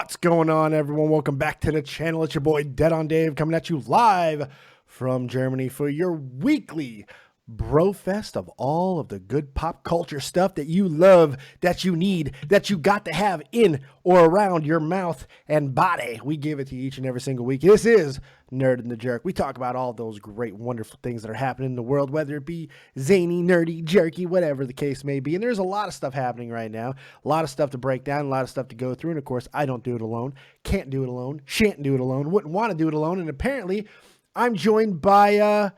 What's going on, everyone? Welcome back to the channel. It's your boy Dead on Dave coming at you live from Germany for your weekly bro fest of all of the good pop culture stuff that you love, that you need, that you got to have in or around your mouth and body. We give it to you each and every single week. This is Nerd and the Jerk. We talk about all those great, wonderful things that are happening in the world, whether it be zany, nerdy, jerky, whatever the case may be. And there's a lot of stuff happening right now, a lot of stuff to break down, a lot of stuff to go through. And of course, I don't do it alone, can't do it alone, shan't do it alone, wouldn't want to do it alone. And apparently, I'm joined by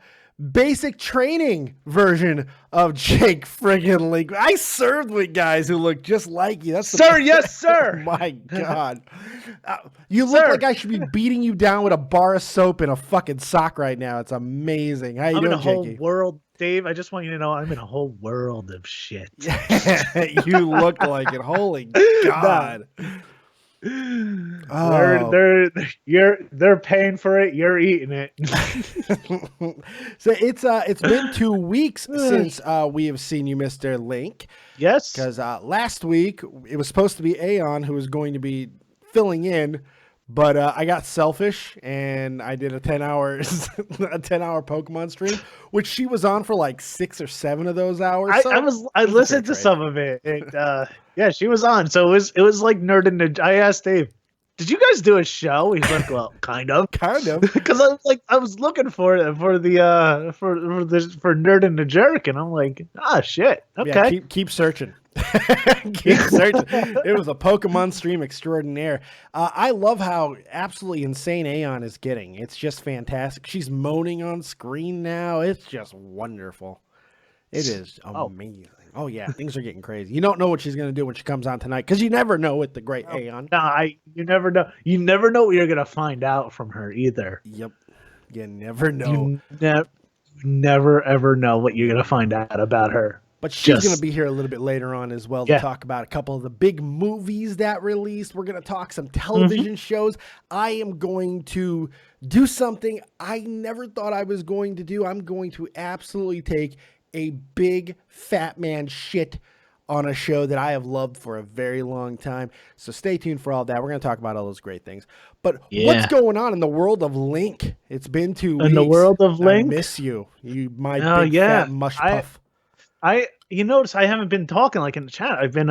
basic training version of Jake friggin' Link. I served with guys who look just like you. That's sir, yes, sir. Oh my God. You look like I should be beating you down with a bar of soap and a fucking sock right now. It's amazing. How you doing, I'm in a whole Jakey? world, Dave. I just want you to know I'm in a whole world of shit. You look like it. Holy God. Oh. They're paying for it. You're eating it. So it's been 2 weeks since we have seen you, Mr. Link. Yes, because last week it was supposed to be Aeon who was going to be filling in, but I got selfish and I did a 10-hour Pokemon stream, which she was on for like 6 or 7 of those hours. I listened to some of it. Yeah, she was on. So it was like Nerd and the. I asked Dave, "Did you guys do a show?" He's like, "Well, kind of." Because I was looking for Nerd and the Jerk, and I'm like, shit. Okay, yeah, keep searching. Keep searching. It was a Pokemon stream extraordinaire. I love how absolutely insane Aeon is getting. It's just fantastic. She's moaning on screen now. It's just wonderful. It is amazing. Oh yeah, things are getting crazy. You don't know what she's gonna do when she comes on tonight, because you never know with the great Aeon. You never know. You never know what you're gonna find out from her either. Yep, you never know. You never ever know what you're gonna find out about her. But she's going to be here a little bit later on as well to talk about a couple of the big movies that released. We're going to talk some television shows. I am going to do something I never thought I was going to do. I'm going to absolutely take a big fat man shit on a show that I have loved for a very long time. So stay tuned for all that. We're going to talk about all those great things. But what's going on in the world of Link? It's been 2 weeks. In the world of Link? I miss you. My big fat mush puff. You notice I haven't been talking like in the chat. I've been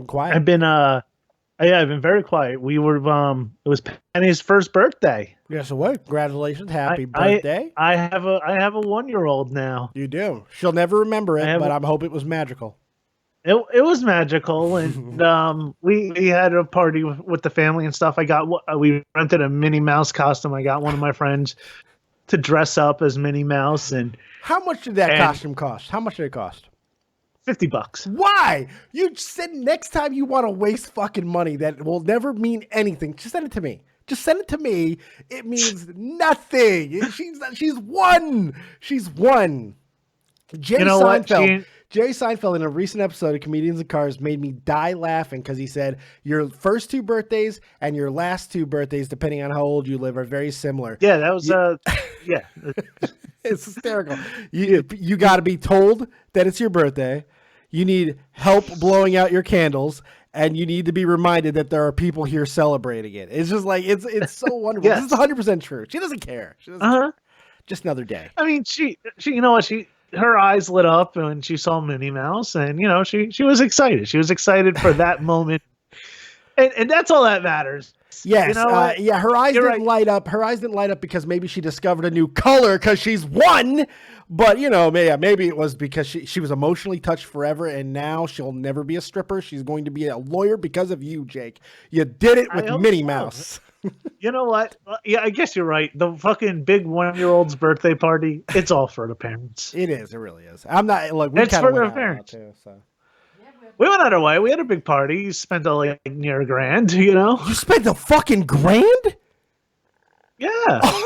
quiet. I've been very quiet. We were it was Penny's first birthday. Yeah, so what? Congratulations, happy birthday. I have a 1-year-old now. You do. She'll never remember it, but I hope it was magical. It was magical, and we had a party with the family and stuff. We rented a Minnie Mouse costume. I got one of my friends to dress up as Minnie Mouse. And how much did that costume cost? How much did it cost? $50. Why? You said next time you want to waste fucking money that will never mean anything, just send it to me. Just send it to me. It means nothing. She's won. She's won. Jerry Seinfeld in a recent episode of Comedians in Cars made me die laughing because he said your first 2 birthdays and your last 2 birthdays, depending on how old you live, are very similar. Yeah, that was yeah. It's hysterical. You got to be told that it's your birthday. You need help blowing out your candles, and you need to be reminded that there are people here celebrating it. It's just like it's so wonderful. This is 100% true. She doesn't care. She doesn't care. Just another day. I mean, she you know what, her eyes lit up when she saw Minnie Mouse, and she was excited. She was excited for that moment, and that's all that matters. Yes, her eyes didn't light up. Her eyes didn't light up because maybe she discovered a new color because she's won. But maybe it was because she was emotionally touched forever, and now she'll never be a stripper. She's going to be a lawyer because of you, Jake. You did it with Minnie Mouse. You know what? Yeah, I guess you're right. The fucking big 1-year-old's birthday party, it's all for the parents. It is. It really is. I'm not it's for the parents. Too, so. We went out our way. We had a big party. You spent near $1,000, You spent a fucking $1,000? Yeah.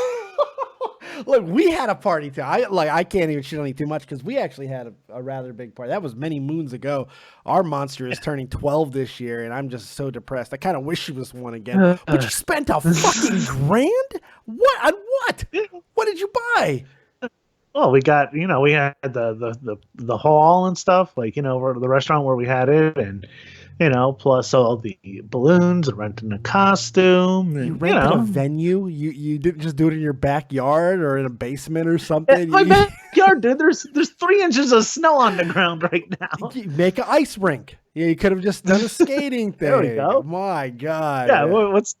Look, we had a party too. I can't even shit on you too much because we actually had a rather big party. That was many moons ago. Our monster is turning 12 this year, and I'm just so depressed. I kind of wish she was 1 again. But you spent a fucking $1,000? What? On what? What did you buy? Well, we got, we had the hall and stuff, the restaurant where we had it, and you know, plus all the balloons and renting a costume. And, You rented a know, venue? You didn't just do it in your backyard or in a basement or something? my backyard, dude. There's 3 inches of snow on the ground right now. You make an ice rink. Yeah, you could have just done a skating thing. There we go. My God. Yeah, what's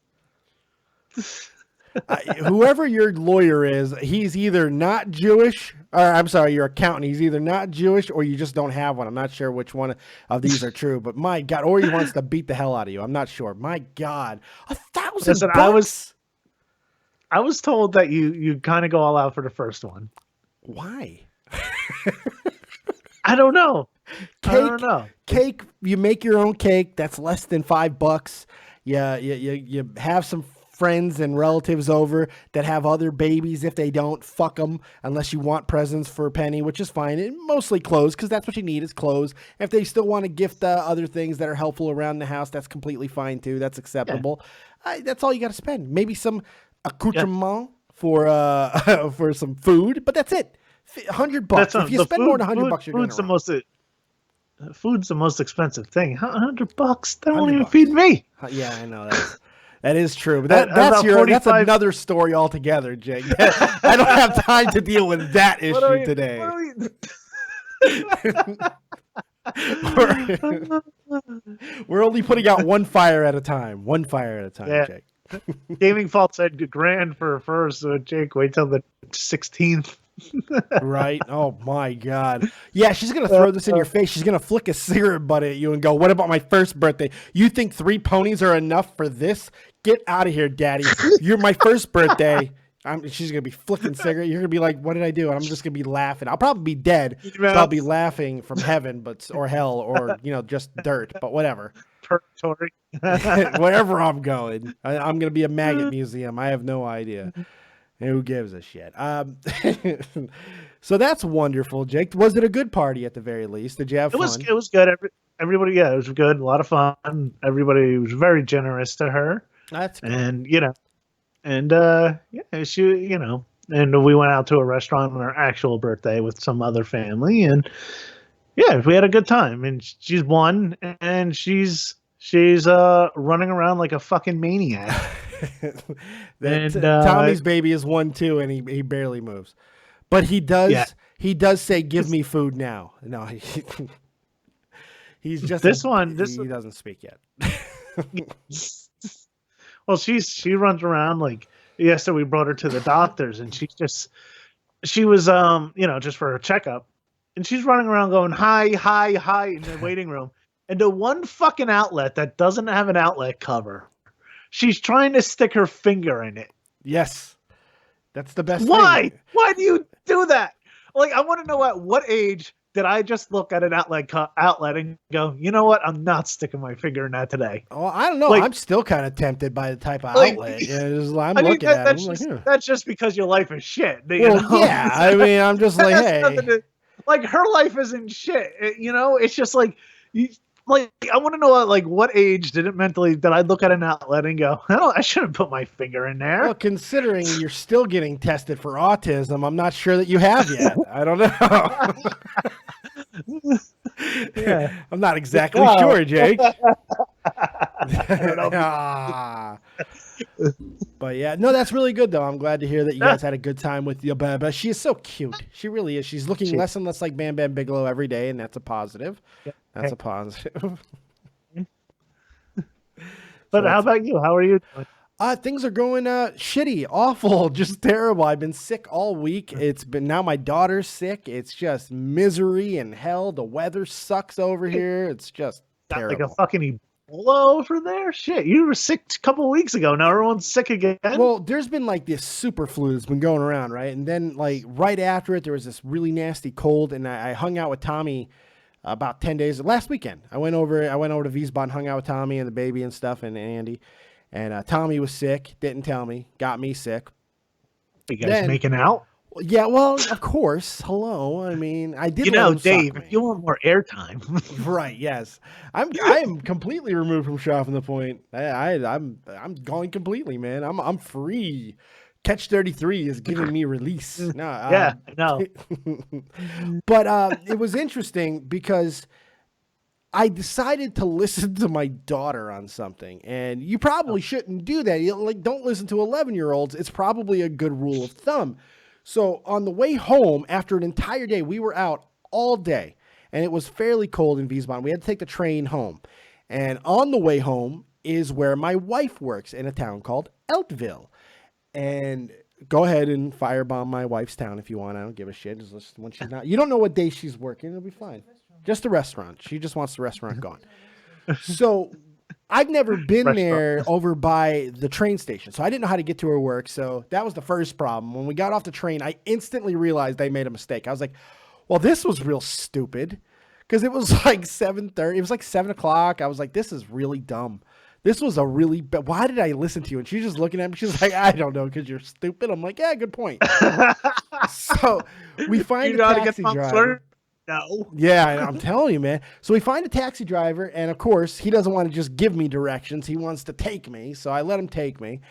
whoever your lawyer is, he's either not Jewish, or I'm sorry, your accountant, he's either not Jewish or you just don't have one. I'm not sure which one of these are true, but my God, or he wants to beat the hell out of you. I'm not sure. My God, $1,000 Listen, bucks? I was told that you kind of go all out for the first one. Why? I don't know. Cake, I don't know. Cake, you make your own cake. That's less than $5. Yeah, you have some friends and relatives over that have other babies. If they don't, fuck them, unless you want presents for a penny, which is fine. And mostly clothes, because that's what you need is clothes. If they still want to gift other things that are helpful around the house, that's completely fine too. That's acceptable. Yeah. That's all you got to spend. Maybe some accoutrement for some food, but that's it. $100. If you spend more than $100, you're food's the most. Food's the most expensive thing. $100. That won't even feed me. Yeah, I know that. That is true, but that's another story altogether, Jake. I don't have time to deal with that issue today. We're only putting out one fire at a time. One fire at a time, yeah. Jake. Gaming Fault said grand for first, so Jake, wait till the 16th. Right? Oh my God. Yeah, she's gonna throw this in your face. She's gonna flick a cigarette butt at you and go, "What about my first birthday? You think 3 ponies are enough for this? Get out of here, Daddy. You're my first birthday." She's gonna be flicking cigarette. You're gonna be like, "What did I do?" And I'm just gonna be laughing. I'll probably be dead. So I'll be laughing from heaven, or hell, or just dirt. But whatever. Purgatory. Wherever I'm going, I'm gonna be a maggot museum. I have no idea. Who gives a shit? So that's wonderful, Jake. Was it a good party at the very least? Did you have fun? It was good. Everybody, yeah, it was good. A lot of fun. Everybody was very generous to her. That's good. And she, and we went out to a restaurant on her actual birthday with some other family, and yeah, we had a good time. And she's won, and she's running around like a fucking maniac. Tommy's baby is 1 too, and he barely moves, but he does say, "Give me food now." No, he's just he doesn't speak yet. Well, she runs around like yesterday. We brought her to the doctors, and she was just for a checkup, and she's running around going hi in the waiting room, and the one fucking outlet that doesn't have an outlet cover. She's trying to stick her finger in it. Yes. That's the best Why? thing. Why do you do that? Like, I want to know at what age did I just look at an outlet and go, you know what? I'm not sticking my finger in that today. Oh, I don't know. Like, I'm still kind of tempted by the type of outlet. I'm looking at it. That's just because your life is shit. Yeah. I mean, I'm just like, hey. Like, her life isn't shit. It's just like... Like, I want to know, what age did I look at an outlet and go, I shouldn't put my finger in there? Well, considering you're still getting tested for autism, I'm not sure that you have yet. I don't know. Yeah. I'm not exactly sure, Jake. But yeah, no, that's really good though. I'm glad to hear that you guys had a good time with your Baba. She is so cute. She really is. She's looking less and less like Bam Bam Bigelow every day, and that's a positive. Yeah. That's a positive. But how about you? How are you doing? Things are going shitty, awful, just terrible. I've been sick all week. Now my daughter's sick. It's just misery and hell. The weather sucks over here. It's just terrible. Like a fucking Ebola over there? Shit, you were sick a couple of weeks ago. Now everyone's sick again. Well, there's been like this super flu that's been going around, right? And then like right after it, there was this really nasty cold, and I hung out with Tommy about 10 days last weekend. I went over to Wiesbaden, hung out with Tommy and the baby and stuff, and Andy. And Tommy was sick, didn't tell me, got me sick. You guys making out? Yeah, well, of course. Hello. I mean, I did. Dave, if you want more airtime, right? Yes, I am completely removed from Shopping the Point. I'm going completely, man. I'm free. Catch 33 is giving me release. No, no. But it was interesting because I decided to listen to my daughter on something, and you probably shouldn't do that. Don't listen to 11-year-olds. It's probably a good rule of thumb. So on the way home, after an entire day, we were out all day, and it was fairly cold in Wiesbaden. We had to take the train home, and on the way home is where my wife works, in a town called Eltville. And go ahead and firebomb my wife's town if you want. I don't give a shit. Just when she's not, you don't know what day she's working. It'll be fine. Just a restaurant. She just wants the restaurant gone. So I've never been there over by the train station. So I didn't know how to get to her work. So that was the first problem. When we got off the train, I instantly realized I made a mistake. I was like, well, this was real stupid. Because it was like 7:30. It was like 7 o'clock. I was like, this is really dumb. This was a really bad. Why did I listen to you? And she's just looking at me. She's like, I don't know, because you're stupid. I'm like, yeah, good point. So we find a taxi driver. No. Yeah, I'm telling you, man. So we find a taxi driver, and of course, he doesn't want to just give me directions. He wants to take me. So I let him take me.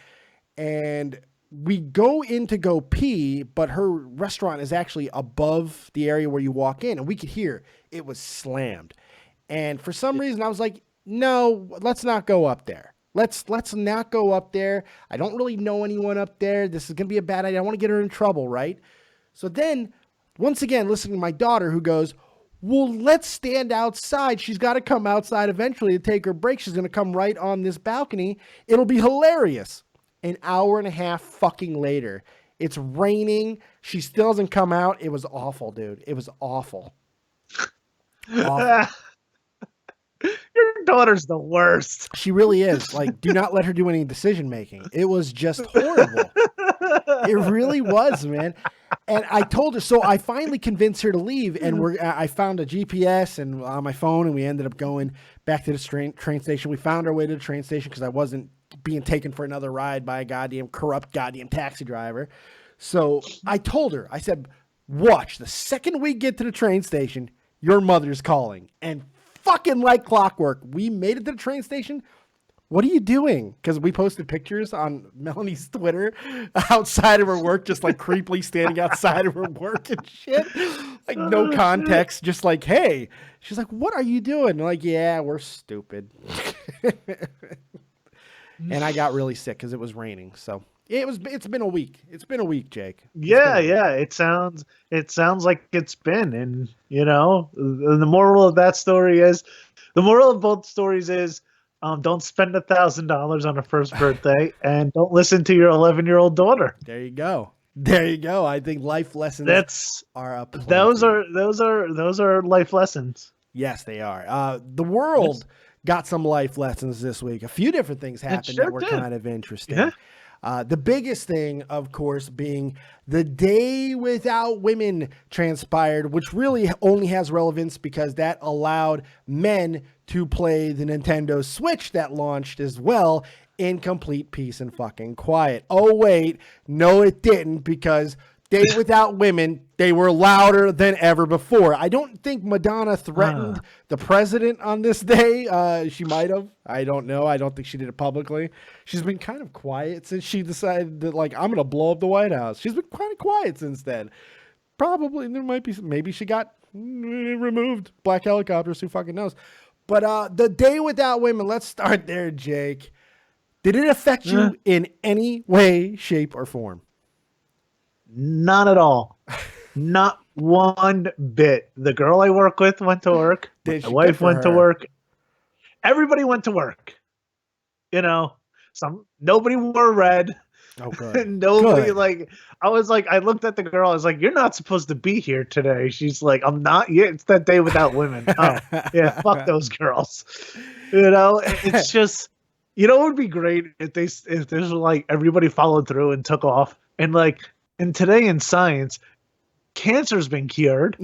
And we go in to go pee, but her restaurant is actually above the area where you walk in. And we could hear it was slammed. And for some reason, I was like, no, let's not go up there. Let's not go up there. I don't really know anyone up there. This is going to be a bad idea. I want to get her in trouble, right? So then, once again, listening to my daughter who goes, well, let's stand outside. She's got to come outside eventually to take her break. She's going to come right on this balcony. It'll be hilarious. An hour and a half fucking later, it's raining. She still doesn't come out. It was awful, dude. It was awful. Awful. Your daughter's the worst. She really is. Like, do not let her do any decision making. It was just horrible. It really was, man. And I told her, so I finally convinced her to leave, and I found a GPS and on my phone, and we ended up going back to the train station. We found our way to the train station because I wasn't being taken for another ride by a corrupt taxi driver. So I told her, I said, watch, the second we get to the train station, your mother's calling. And fucking like clockwork, we made it to the train station. What are you doing? Because we posted pictures on Melanie's Twitter outside of her work, just like creepily standing outside of her work and shit. Like no context, just like, hey. She's like, what are you doing? I'm like, yeah, we're stupid. And I got really sick because it was raining. So it's been a week. It's been a week, Jake. Yeah. It sounds like it's been. And the moral of that story is, the moral of both stories is, don't spend $1,000 on a first birthday, and don't listen to your 11-year-old daughter. There you go. I think life lessons are up. Those are life lessons. Yes, they are. The world got some life lessons this week. A few different things happened that were kind of interesting. Yeah. The biggest thing, of course, being the Day Without Women transpired, which really only has relevance because that allowed men to play the Nintendo Switch that launched as well in complete peace and fucking quiet. Oh, wait. No, it didn't, because Day Without Women, they were louder than ever before. I don't think Madonna threatened the president on this day. She might have. I don't know. I don't think she did it publicly. She's been kind of quiet since she decided that, like, I'm going to blow up the White House. She's been kind of quiet since then. Probably there might be, maybe she got removed. Black helicopters, who fucking knows. But the Day Without Women, let's start there, Jake. Did it affect you in any way, shape, or form? Not at all. Not one bit. The girl I work with went to work. My wife went to work. Everybody went to work. Nobody wore red. Oh, good. Nobody good. I looked at the girl. I was like, you're not supposed to be here today. She's like, I'm not. Yeah, it's that Day Without Women. Oh, yeah, fuck those girls. It's just, it would be great if there's like everybody followed through and took off. And today in science, cancer's been cured.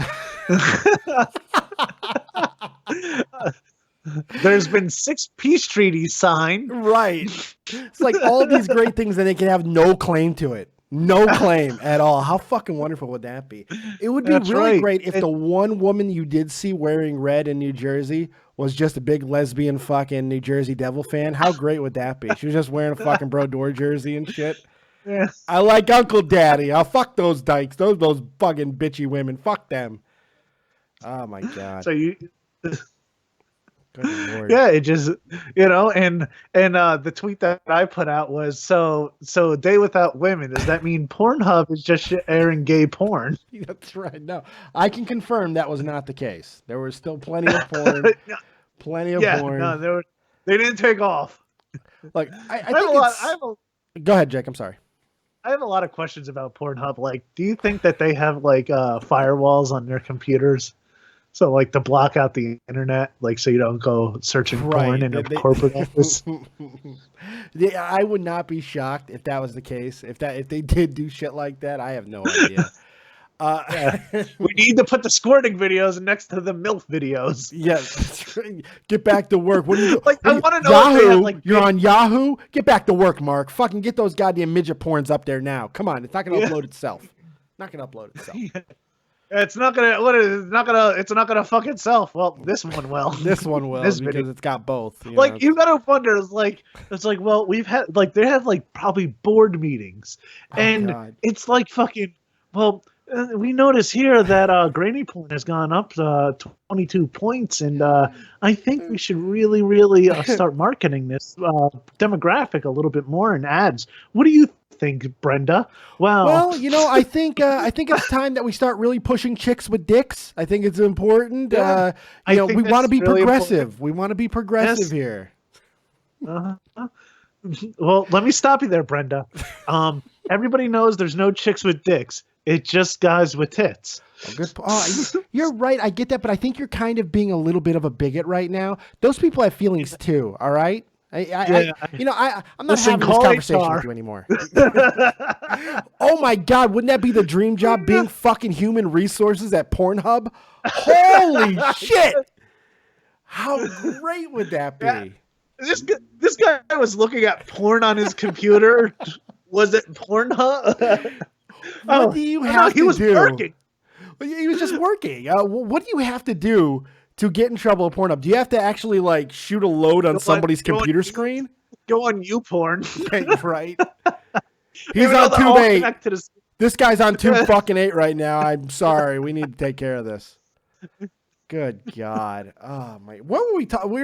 There's been 6 peace treaties signed. Right. It's like all these great things, and they can have no claim to it. No claim at all. How fucking wonderful would that be? It would be really great if the one woman you did see wearing red in New Jersey was just a big lesbian fucking New Jersey Devil fan. How great would that be? She was just wearing a fucking Brodeur jersey and shit. Yeah. I like Uncle Daddy. I'll fuck those dykes. Those fucking bitchy women. Fuck them. Oh my God. So Good Lord. Yeah, it just, and the tweet that I put out was, so a day without women, does that mean Pornhub is just airing gay porn? That's right. No, I can confirm that was not the case. There was still plenty of porn. Plenty of porn. No, they didn't take off. Like, I think go ahead, Jake. I'm sorry. I have a lot of questions about Pornhub. Like, do you think that they have like firewalls on their computers? So like to block out the internet, like so you don't go searching porn in a corporate office. I would not be shocked if that was the case. If they did do shit like that, I have no idea. We need to put the squirting videos next to the MILF videos. Yes, get back to work. What do you do? Like, I want to know Yahoo. If they have, like, you're on Yahoo. Get back to work, Mark. Fucking get those goddamn midget porns up there now. Come on, it's not going to upload itself. Not going to upload itself. It's not gonna fuck itself. Well, this one will. This one will because it's got both. You gotta wonder. It's like, well, we've had like they have like probably board meetings, and it's like fucking. Well, we notice here that granny porn has gone up 22 points, and I think we should really start marketing this demographic a little bit more in ads. What do you think, Brenda? Well, I think it's time that we start really pushing chicks with dicks. I think it's important. Yeah, we want to be really progressive. Important. We want to be progressive here. Well, let me stop you there, Brenda. Everybody knows there's no chicks with dicks. It's just guys with tits. You're right. I get that, but I think you're kind of being a little bit of a bigot right now. Those people have feelings too. All right. I'm not having this conversation with you anymore. Oh my God, wouldn't that be the dream job, being fucking human resources at Pornhub? Holy shit! How great would that be? Yeah. This guy was looking at porn on his computer. Was it Pornhub? What do you have to do? He was working. He was just working. What do you have to do to get in trouble with Pornhub? Do you have to actually like shoot a load on somebody's computer screen? Go on YouPorn. Right. He's on Tube 8. This guy's on Tube fucking 8 right now. I'm sorry. We need to take care of this. Good God. Oh my. What were we talking? We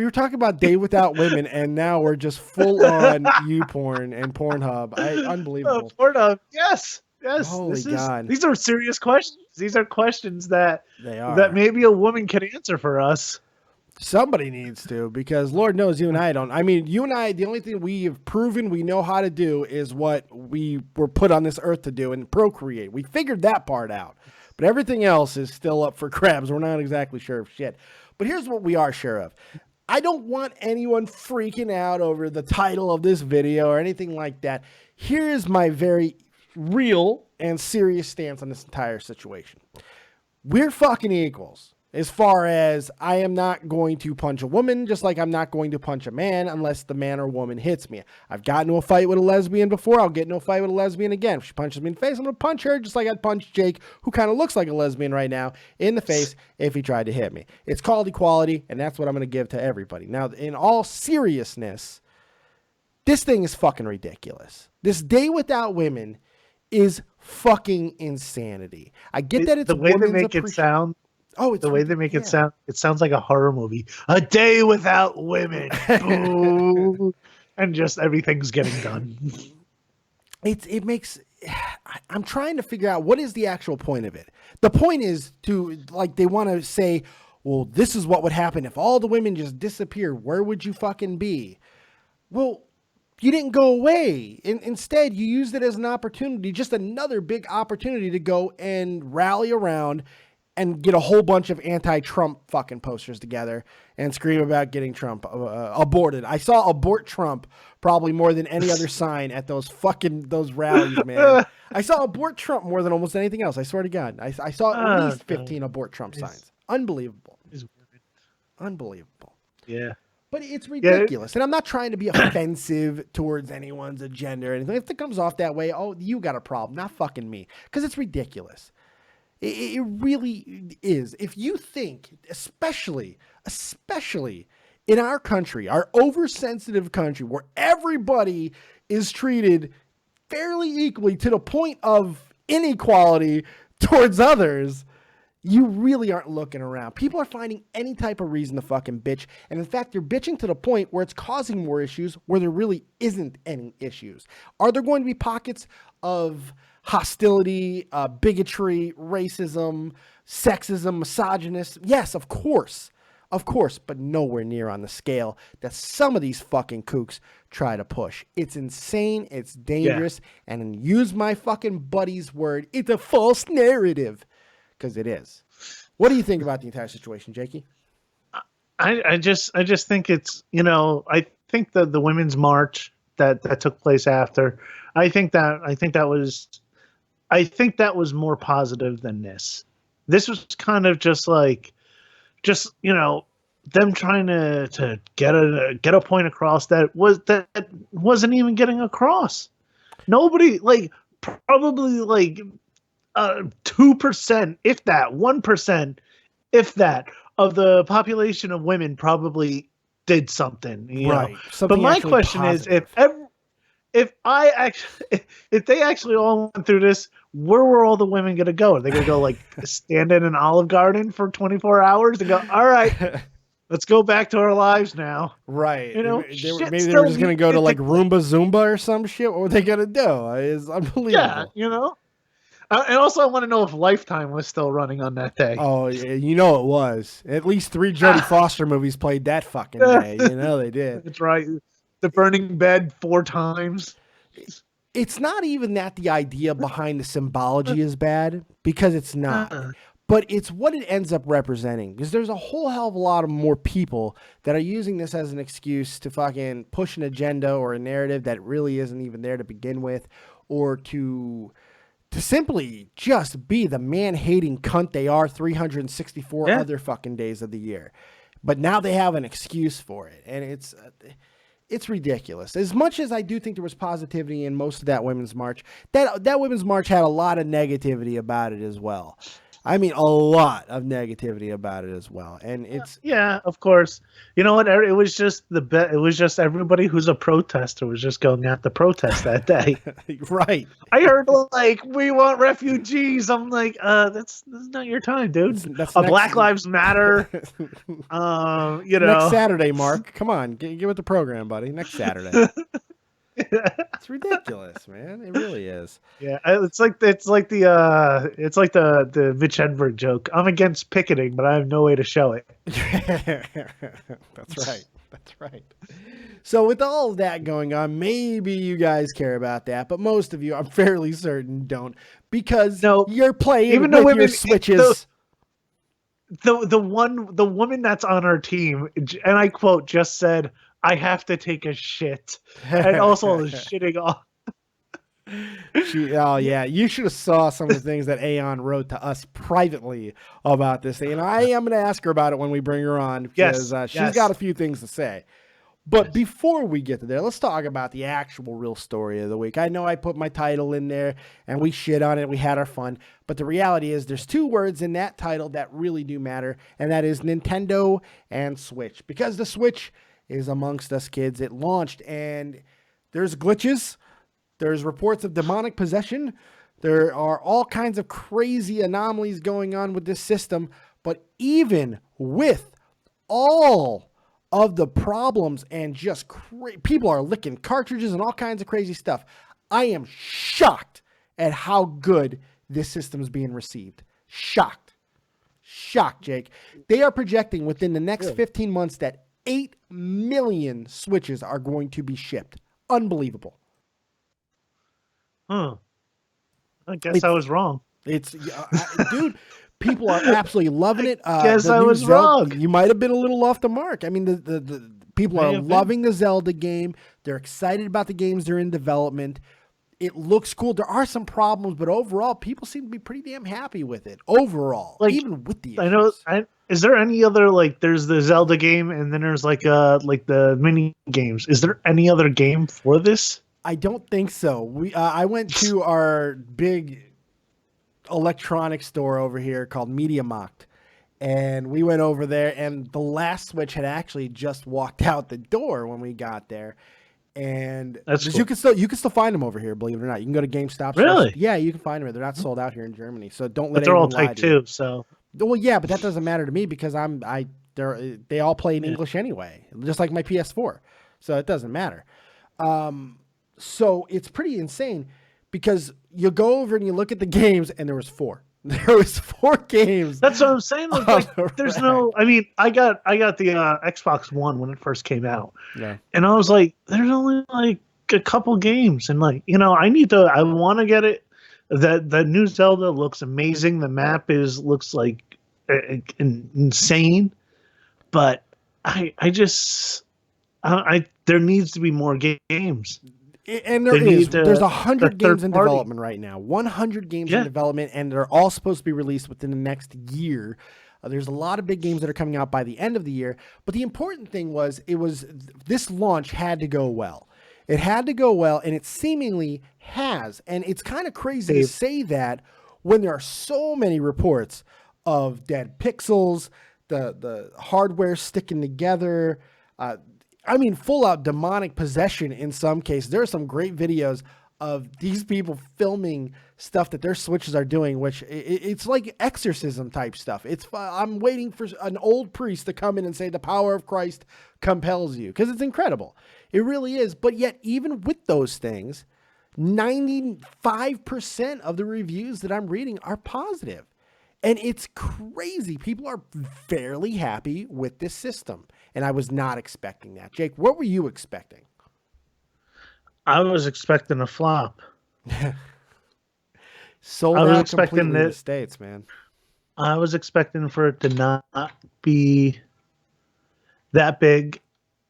were talking about Day Without Women, and now we're just full on YouPorn and Pornhub. Unbelievable. Pornhub. Yes. Holy God. These are serious questions. These are questions that maybe a woman can answer for us. Somebody needs to, because Lord knows you and I don't. I mean, you and I, the only thing we have proven we know how to do is what we were put on this earth to do, and procreate. We figured that part out. But everything else is still up for grabs. We're not exactly sure of shit. But here's what we are sure of. I don't want anyone freaking out over the title of this video or anything like that. Here is my very real and serious stance on this entire situation. We're fucking equals. As far as I am not going to punch a woman, just like I'm not going to punch a man unless the man or woman hits me. I've gotten into a fight with a lesbian before. I'll get into a fight with a lesbian again. If she punches me in the face, I'm going to punch her just like I'd punch Jake, who kind of looks like a lesbian right now, in the face if he tried to hit me. It's called equality, and that's what I'm going to give to everybody. Now, in all seriousness, this thing is fucking ridiculous. This Day Without Women is fucking insanity. I get that it's the way they make it sound. Oh, it's the way they make it sound. It sounds like a horror movie. A Day Without Women. Boo. And just everything's getting done. It makes. I'm trying to figure out what is the actual point of it. The point is to, like, they want to say, well, this is what would happen if all the women just disappear. Where would you fucking be? Well, you didn't go away. Instead, you used it as an opportunity, just another big opportunity to go and rally around and get a whole bunch of anti-Trump fucking posters together and scream about getting Trump aborted. I saw abort Trump probably more than any other sign at those rallies, man. I saw abort Trump more than almost anything else. I swear to God. I saw at least 15 abort Trump signs. Unbelievable. Unbelievable. Yeah. But it's ridiculous. And I'm not trying to be offensive towards anyone's agenda or anything. If it comes off that way, oh, you got a problem, not fucking me. Because it's ridiculous. It really is. If you think, especially in our country, our oversensitive country, where everybody is treated fairly equally to the point of inequality towards others, You really aren't looking around. People are finding any type of reason to fucking bitch. And in fact, they're bitching to the point where it's causing more issues where there really isn't any issues. Are there going to be pockets of hostility, bigotry, racism, sexism, misogynist? Yes, of course. Of course, but nowhere near on the scale that some of these fucking kooks try to push. It's insane. It's dangerous. Yeah. And use my fucking buddy's word, it's a false narrative. Because it is. What do you think about the entire situation, Jakey? I just think it's, I think that the women's march that took place after, I think that was more positive than this. This was kind of just them trying to get a point across that wasn't even getting across. Nobody, probably 2%, if that, 1%, if that, of the population of women probably did something. Right. But my question positive. Is, if they actually all went through this, where were all the women going to go? Are they going to go stand in an Olive Garden for 24 hours and go, all right, let's go back to our lives now? Right. Maybe they were just going to go to Roomba Zumba or some shit. What were they going to do? It's unbelievable. Yeah, and also, I want to know if Lifetime was still running on that day. Oh, it was. At least 3 Jodie Foster movies played that fucking day. They did. That's right. The Burning Bed 4 times. It's not even that the idea behind the symbology is bad, because it's not. But it's what it ends up representing. Because there's a whole hell of a lot of more people that are using this as an excuse to fucking push an agenda or a narrative that really isn't even there to begin with, or to simply just be the man-hating cunt they are 364 other fucking days of the year. But now they have an excuse for it, and it's ridiculous. As much as I do think there was positivity in most of that women's march, that women's march had a lot of negativity about it as well. I mean, a lot of negativity about it as well. And it's... Yeah, of course. You know what? It was just it was just everybody who's a protester was just going out to protest that day. Right. I heard, we want refugees. I'm like, that's not your time, dude. That's Black Lives Matter. Next Saturday, Mark. Come on. Get with the program, buddy. Next Saturday. It's ridiculous, man. It really is. Yeah, it's like the Mitch Hedberg joke. I'm against picketing, but I have no way to show it. That's right. That's right. So with all of that going on, maybe you guys care about that, but most of you, I'm fairly certain, don't, because you're playing even with your Switches. The woman that's on our team, and I quote, just said, "I have to take a shit," and also shitting off. You should have saw some of the things that Aeon wrote to us privately about this thing, and I am going to ask her about it when we bring her on, because she's got a few things to say. But before we get to there, let's talk about the actual real story of the week. I know I put my title in there, and we shit on it, we had our fun, but the reality is there's 2 words in that title that really do matter, and that is Nintendo and Switch, because the Switch is amongst us kids. It launched, and there's glitches. There's reports of demonic possession. There are all kinds of crazy anomalies going on with this system. But even with all of the problems and just people are licking cartridges and all kinds of crazy stuff, I am shocked at how good this system is being received. Shocked, Jake. They are projecting within the next 15 months that 8 million Switches are going to be shipped. Unbelievable. I guess I was wrong. Dude, people are absolutely loving it. Guess I was wrong. You might have been a little off the mark. I mean, the people are loving the Zelda game. They're excited about the games that are in development. It looks cool. There are some problems, but overall, people seem to be pretty damn happy with it. Overall, even with the issues. I know. Is there any other, there's the Zelda game, and then there's the mini games. Is there any other game for this? I don't think so. I went to our big electronics store over here called MediaMarkt, and we went over there, and the last Switch had actually just walked out the door when we got there. And that's cool. you can still find them over here, believe it or not. You can go to GameStop. Really? Yeah, you can find them. They're not sold out here in Germany, so don't let. But they're all Type 2, so. Well, yeah, but that doesn't matter to me because they all play in English anyway, just like my PS4. So it doesn't matter. So it's pretty insane because you go over and you look at the games and there was 4. There was 4 games. That's what I'm saying. Like, there's no. I mean, I got the Xbox One when it first came out, and I was like, there's only like a couple games, and like I want to get it. The new Zelda looks amazing. The map looks like insane, but there needs to be more games. And there's 100 games in development right now. 100 games in development, and they're all supposed to be released within the next year. There's a lot of big games that are coming out by the end of the year. But the important thing was this launch had to go well. It had to go well, and it seemingly has. And it's kind of crazy to say that when there are so many reports of dead pixels, the hardware sticking together. I mean, full out demonic possession in some cases. There are some great videos of these people filming stuff that their Switches are doing, which it's like exorcism type stuff. I'm waiting for an old priest to come in and say the power of Christ compels you, because it's incredible. It really is. But yet, even with those things, 95% of the reviews that I'm reading are positive. And it's crazy. People are fairly happy with this system. And I was not expecting that. Jake, what were you expecting? I was expecting a flop. Sold out completely in the States, man. I was expecting for it to not be that big.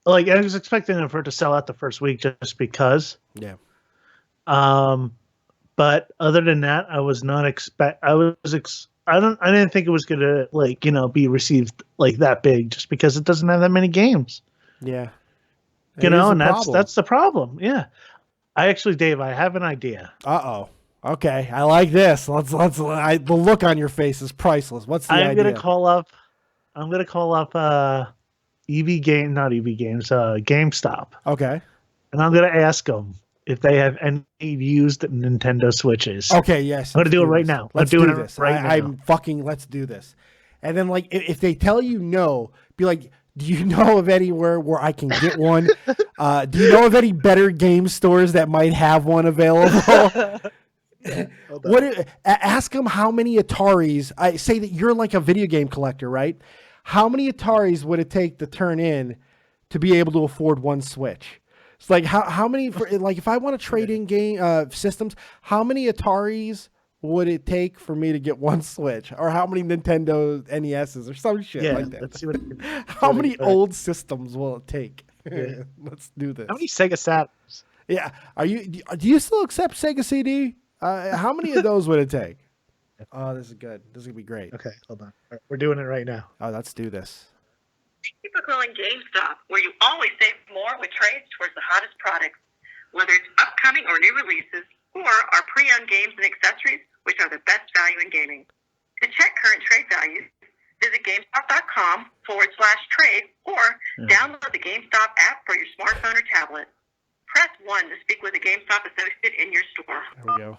Like, I was expecting for it to sell out the first week just because. Yeah. But other than that, I was not I didn't think it was gonna be received like that big, just because it doesn't have that many games. Yeah, and that's the problem. Yeah, Dave, I have an idea. Okay, I like this. The look on your face is priceless. What's the idea? I'm gonna call up GameStop. Okay, and I'm gonna ask them if they have any used Nintendo Switches. Okay, yes. I'm going to do it right now. Let's do this. Let's do this. And then, like, if they tell you no, be like, do you know of anywhere where I can get one? Do you know of any better game stores that might have one available? Ask them how many Ataris. I say that you're like a video game collector, right? How many Ataris would it take to turn in to be able to afford one Switch? It's like how many if I want to trade in game systems, how many Ataris would it take for me to get one Switch, or how many Nintendo NESs or some shit like that? Let's see what how many old systems will it take? Yeah. Let's do this. How many Sega Saturns? Yeah, do you still accept Sega CD? How many of those would it take? Oh, this is good. This is gonna be great. Okay, hold on. All right, we're doing it right now. Oh, let's do this. Thank you for calling GameStop, where you always save more with trades towards the hottest products, whether it's upcoming or new releases, or our pre-owned games and accessories, which are the best value in gaming. To check current trade values, visit GameStop.com/trade or download the GameStop app for your smartphone or tablet. Press 1 to speak with a GameStop associate in your store. There we go.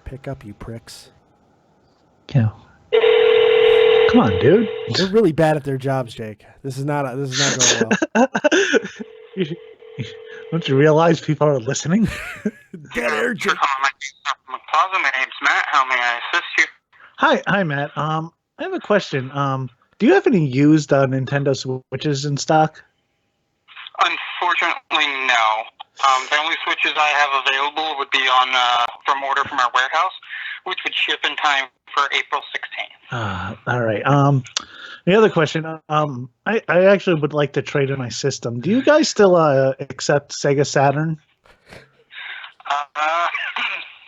Pick up, you pricks. Yeah. Come on, dude. They're really bad at their jobs, Jake. This is not going well. Don't you realize people are listening? Dead air, Jake. My name's Matt. How may I assist you? Hi, Matt. I have a question. Do you have any used Nintendo Switches in stock? Unfortunately, no. The only Switches I have available would be on from order from our warehouse, which would ship in time for April 16th. All right. The other question, I actually would like to trade in my system. Do you guys still accept Sega Saturn?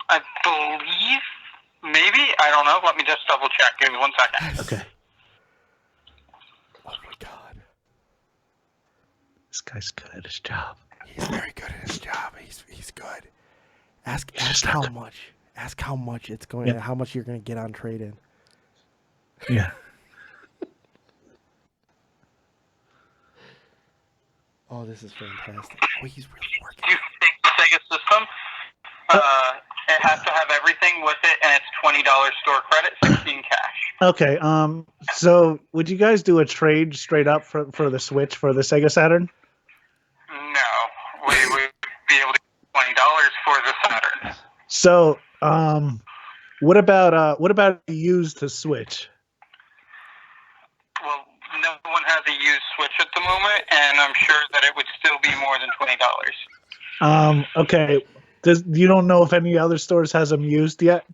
I believe, maybe. I don't know. Let me just double check. Give me 1 second. Okay. Oh my God. This guy's good at his job. He's very good at his job. He's good. Ask how much. Ask how much it's going. Yeah. How much you're going to get on trade-in. Yeah. Oh, this is fantastic. Oh, he's really working. You take the Sega system. It has to have everything with it, and it's $20 store credit, 16 cash. Okay. So would you guys do a trade straight up for the Switch for the Sega Saturn? No, we would be able to get $20 for the Saturn. So, what about used to Switch? Well, no one has a used Switch at the moment, and I'm sure that it would still be more than $20. Okay. You don't know if any other stores has them used yet?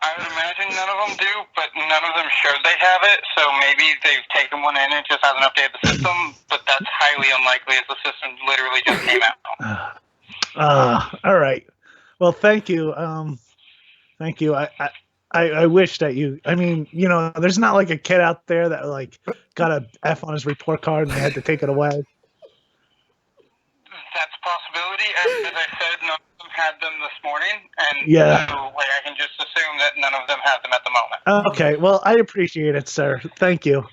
I would imagine none of them do, but none of them showed they have it, so maybe they've taken one in and just hasn't updated the system, but that's highly unlikely as the system literally just came out. All right. Well, thank you. Thank you. I wish that I mean, you know, there's not like a kid out there that like got a F on his report card and they had to take it away. That's a possibility. As I said, none of them had them this morning, and Yeah. so, like, I can just assume that none of them have them at the moment. Okay. Well, I appreciate it, sir. Thank you.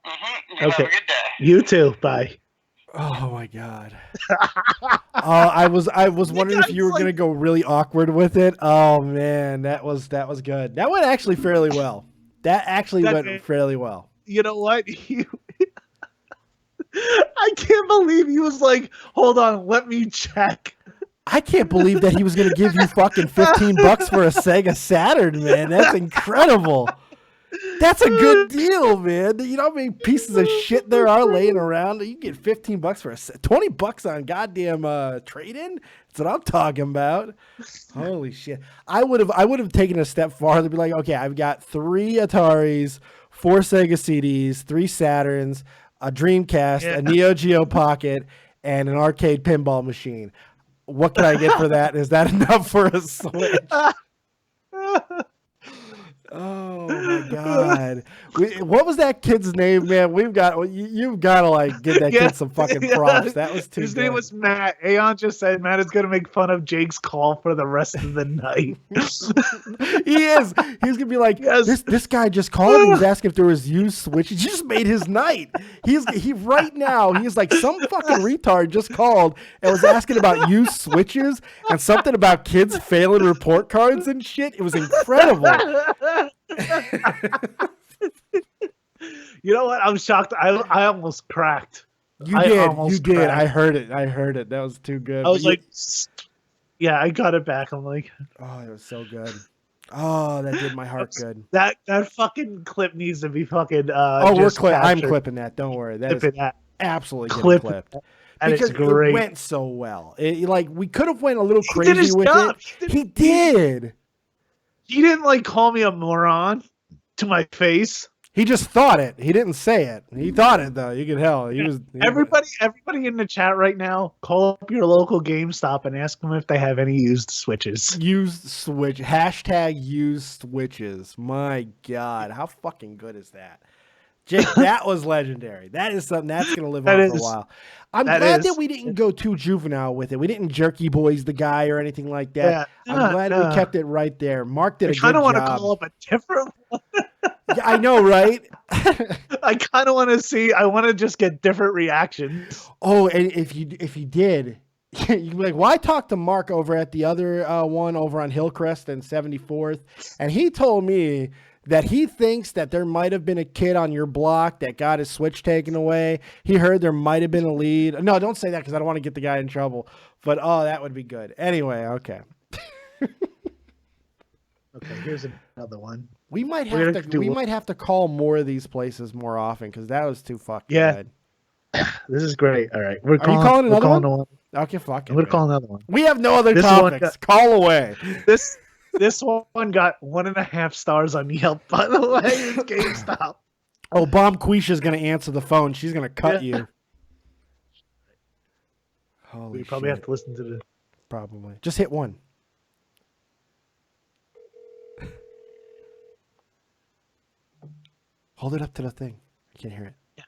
You Okay. have a good day. You too. Bye. Oh my god. I was wondering if you were gonna go really awkward with it. Oh man, that was good. That went actually fairly well. That actually went fairly well. You know what? I can't believe he was like, hold on, let me check. I can't believe that he was gonna give you fucking $15 for a Sega Saturn, man. That's incredible. That's a good deal, man. You know how many pieces of shit there are laying around? You get $15 for $20 on goddamn trade-in. That's what I'm talking about. Holy shit! I would have taken a step farther. Be like, okay, I've got 3 Ataris, 4 Sega CDs, 3 Saturns, a Dreamcast, a Neo Geo Pocket, and an arcade pinball machine. What can I get for that? Is that enough for a Switch? Oh my god! What was that kid's name, man? You've got to like give that kid some fucking props. That was too. His good. name was Matt. Aeon just said Matt is gonna make fun of Jake's call for the rest of the night. He is. He's gonna be like, this guy just called and he's asking if there was used Switch. He just made his night. He right now he's like, some fucking retard just called and was asking about used Switches and something about kids failing report cards and shit. It was incredible. You know what? I'm shocked. I almost cracked. You did. Cracked. I heard it. That was too good. I was like, yeah, I got it back. I'm like, oh, it was so good. Oh, that did my heart good. That fucking clip needs to be fucking. I'm clipping that. Don't worry. That is absolutely getting clipped. And because it's great. It went so well. Like we could have went a little crazy with it. He did. He didn't like call me a moron to my face. He just thought it. He didn't say it. He thought it though. You could tell. Everybody in the chat right now, call up your local GameStop and ask them if they have any used Switches. Used Switch. # used Switches. My God, how fucking good is that? Jake, that was legendary. That is something that's going to live on for a while. I'm glad that we didn't go too juvenile with it. We didn't Jerky Boys the guy or anything like that. Yeah, I'm glad we kept it right there. Mark did a good job. I kind of want to call up a different one. Yeah, I know, right? I kind of want to see. I want to just get different reactions. Oh, and if you did, you'd be like, well, I talked to Mark over at the other one over on Hillcrest and 74th, and he told me that he thinks that there might have been a kid on your block that got his Switch taken away. He heard there might have been a lead. No, don't say that because I don't want to get the guy in trouble. But, oh, that would be good. Anyway, okay. Okay, here's another one. We might have to call more of these places more often because that was too fucking good. This is great. All right. Are you calling another one? Okay, fuck it. We're calling another one. We have no other topics. Call away. This one got 1.5 stars on Yelp, by the way. It's GameStop. Oh, Bomb Quisha's going to answer the phone. She's going to cut you. Holy We probably have to listen to the... Probably. Just hit one. Hold it up to the thing. I can't hear it. Yeah.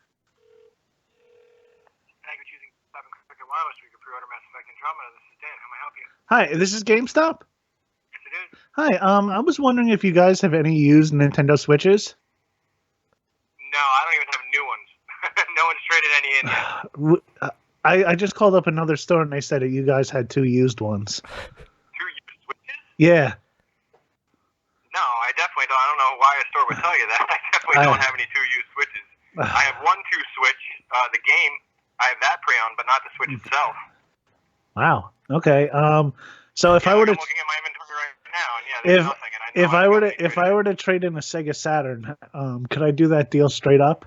Thank you for choosing Wireless. We can pre-order Mass Effect Andromeda. This is Dan. How may I help you? Hi, this is GameStop? Hi. I was wondering if you guys have any used Nintendo Switches. No, I don't even have new ones. No one's traded any in yet. I just called up another store and they said that you guys had 2 used ones. 2 used Switches? Yeah. No, I definitely don't. I don't know why a store would tell you that. I definitely don't have any 2 used Switches. I have 1 2 Switch, the game. I have that pre-owned, but not the Switch itself. Wow. Okay. So if I were to, I'm looking at my inventory right now, and there's nothing. And if I were to trade in a Sega Saturn, could I do that deal straight up?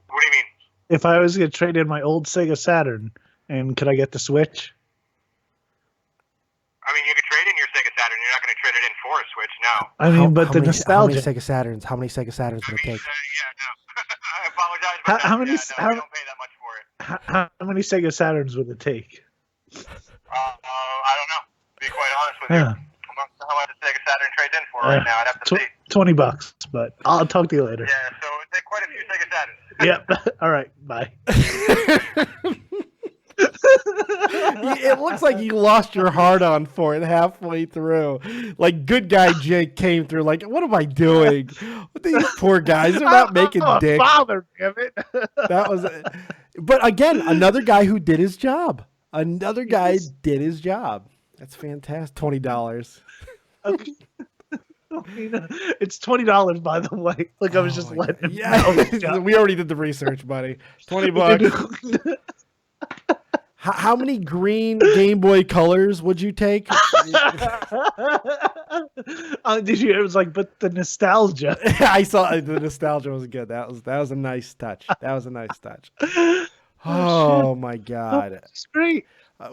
What do you mean? If I was going to trade in my old Sega Saturn, and could I get the Switch? I mean, you could trade in your Sega Saturn. You're not going to trade it in for a Switch, no. I mean, but the nostalgia. How many Sega Saturns would it take? Yeah, no. I apologize, but How many? we don't pay that much for it. How many Sega Saturns would it take? I don't know. To be quite honest with you, I'm not sure how much a Sega Saturn trades in for right now. I'd have to see. $20, but I'll talk to you later. Yeah, so it'd take quite a few Sega Saturns. Yep. All right. Bye. It looks like you lost your heart on for it halfway through. Like good guy Jake came through. Like, what am I doing? These poor guys, they're not making dick. Father, damn it. That was, but again, another guy who did his job. Another guy did his job. That's fantastic. $20. Okay. It's $20, by the way. Like I was just letting him know. We already did the research, buddy. $20. How many green Game Boy Colors would you take? Did you? It was like, but the nostalgia. I saw the nostalgia was good. That was a nice touch. That was a nice touch. Oh my God, it's great.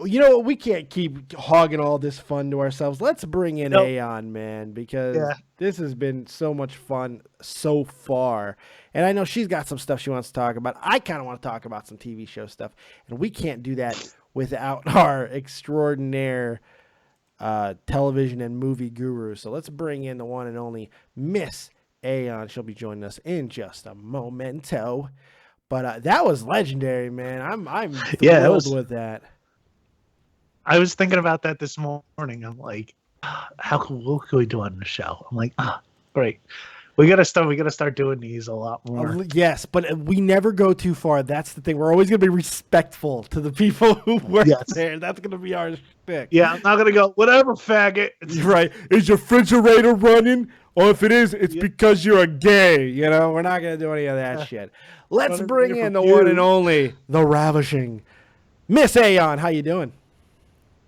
You know what? We can't keep hogging all this fun to ourselves. Let's bring in Aeon, man, because this has been so much fun so far. And I know she's got some stuff she wants to talk about. I kind of want to talk about some TV show stuff. And we can't do that without our extraordinaire television and movie guru. So let's bring in the one and only Miss Aeon. She'll be joining us in just a momento. But that was legendary, man. I'm thrilled with that. I was thinking about that this morning. I'm like, how cool can we do on the show? I'm like, great. We gotta start doing these a lot more. Yes, but we never go too far. That's the thing. We're always gonna be respectful to the people who work there. That's gonna be our shtick. Yeah, I'm not gonna go, whatever, faggot. Right. Is your refrigerator running? Or if it is, it's because you're a gay. You know, we're not gonna do any of that shit. Let's bring in the one and only, the ravishing Miss Aeon. How you doing?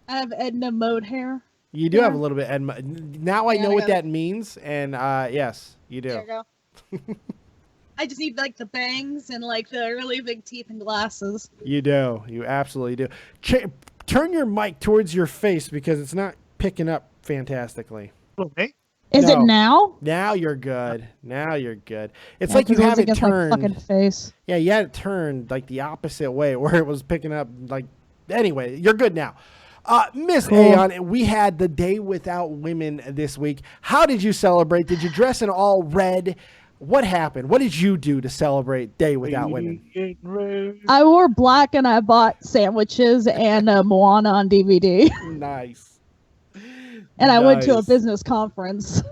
I have Edna mode hair. You do have a little bit Edna. Now I know what that means, and yes, you do. There you go. I just need like the bangs and like the really big teeth and glasses. You do. You absolutely do. Turn your mic towards your face because it's not picking up fantastically. Okay. Is it now? Now you're good. Now you're good. It's like you have it turned. My fucking face. Yeah, you had it turned like the opposite way where it was picking up like. Anyway, you're good now. Miss Aeon, we had the Day Without Women this week. How did you celebrate? Did you dress in all red? What happened? What did you do to celebrate Day Without Women? I wore black and I bought sandwiches and Moana on DVD. Nice. And I went to a business conference.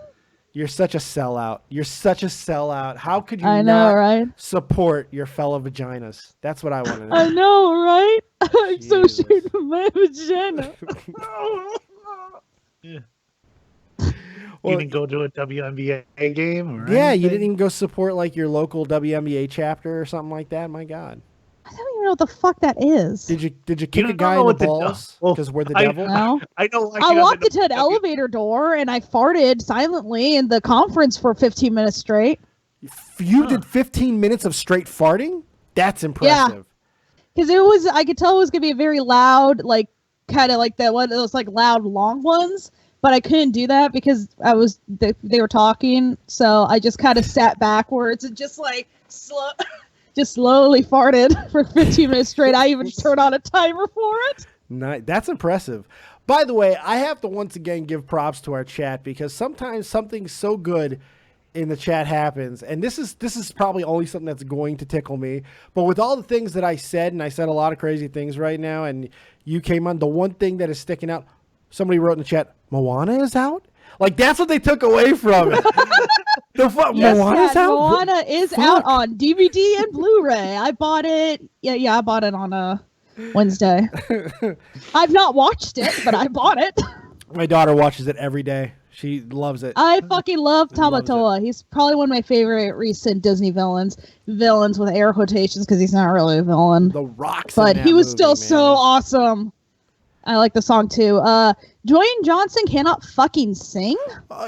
You're such a sellout. You're such a sellout. How could you not support your fellow vaginas? That's what I want to know. I know, right? I'm so ashamed of my vagina. You didn't go to a WNBA game? Or yeah, anything? you didn't even go support like your local WNBA chapter or something like that? My God. I don't even know what the fuck that is. Did you kick a guy in the balls? Because we're the devil? No. I know. I walked into an elevator door and I farted silently in the conference for 15 minutes straight. You did 15 minutes of straight farting? That's impressive. Because I could tell it was going to be a very loud, like, kind of like one of those, like, loud, long ones. But I couldn't do that because they were talking. So I just kind of sat backwards and just, like, just slowly farted for 15 minutes straight. I even turned on a timer for it. Nice. That's impressive. By the way, I have to once again give props to our chat because sometimes something so good in the chat happens, and this is probably only something that's going to tickle me. But with all the things that I said, and I said a lot of crazy things right now, and you came on, the one thing that is sticking out, Somebody wrote in the chat, Moana is out? Like, that's what they took away from it. The fuck, Yes, Moana's out? Moana is out on DVD and Blu-ray. I bought it. Yeah, I bought it on Wednesday. I've not watched it, but I bought it. My daughter watches it every day. She loves it. I fucking love Tamatoa. He's probably one of my favorite recent Disney villains. Villains with air quotations because he's not really a villain. The Rock's But in that he was movie, still man. so awesome. I like the song too. Dwayne Johnson cannot fucking sing.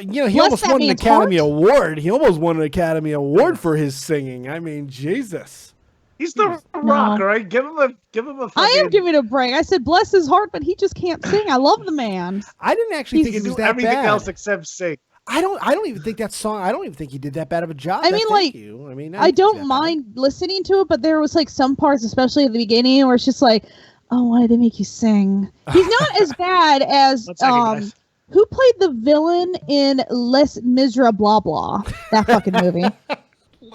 You know, he Bless almost that won an man's Academy heart. Award. He almost won an Academy Award for his singing. I mean, Jesus. He's the Rock, right? Give him a fucking... I am giving a break. I said bless his heart, but he just can't sing. I love the man. I didn't actually think He it was do that everything bad. else except sing. I don't even think that song. I don't even think he did that bad of a job. I mean, Thank like, you. I mean, I don't mind listening to it, but there was like some parts, especially at the beginning, where it's just like, oh, why did they make you sing? He's not as bad as One second, guys. who played the villain in Les Miserables blah blah, that fucking movie.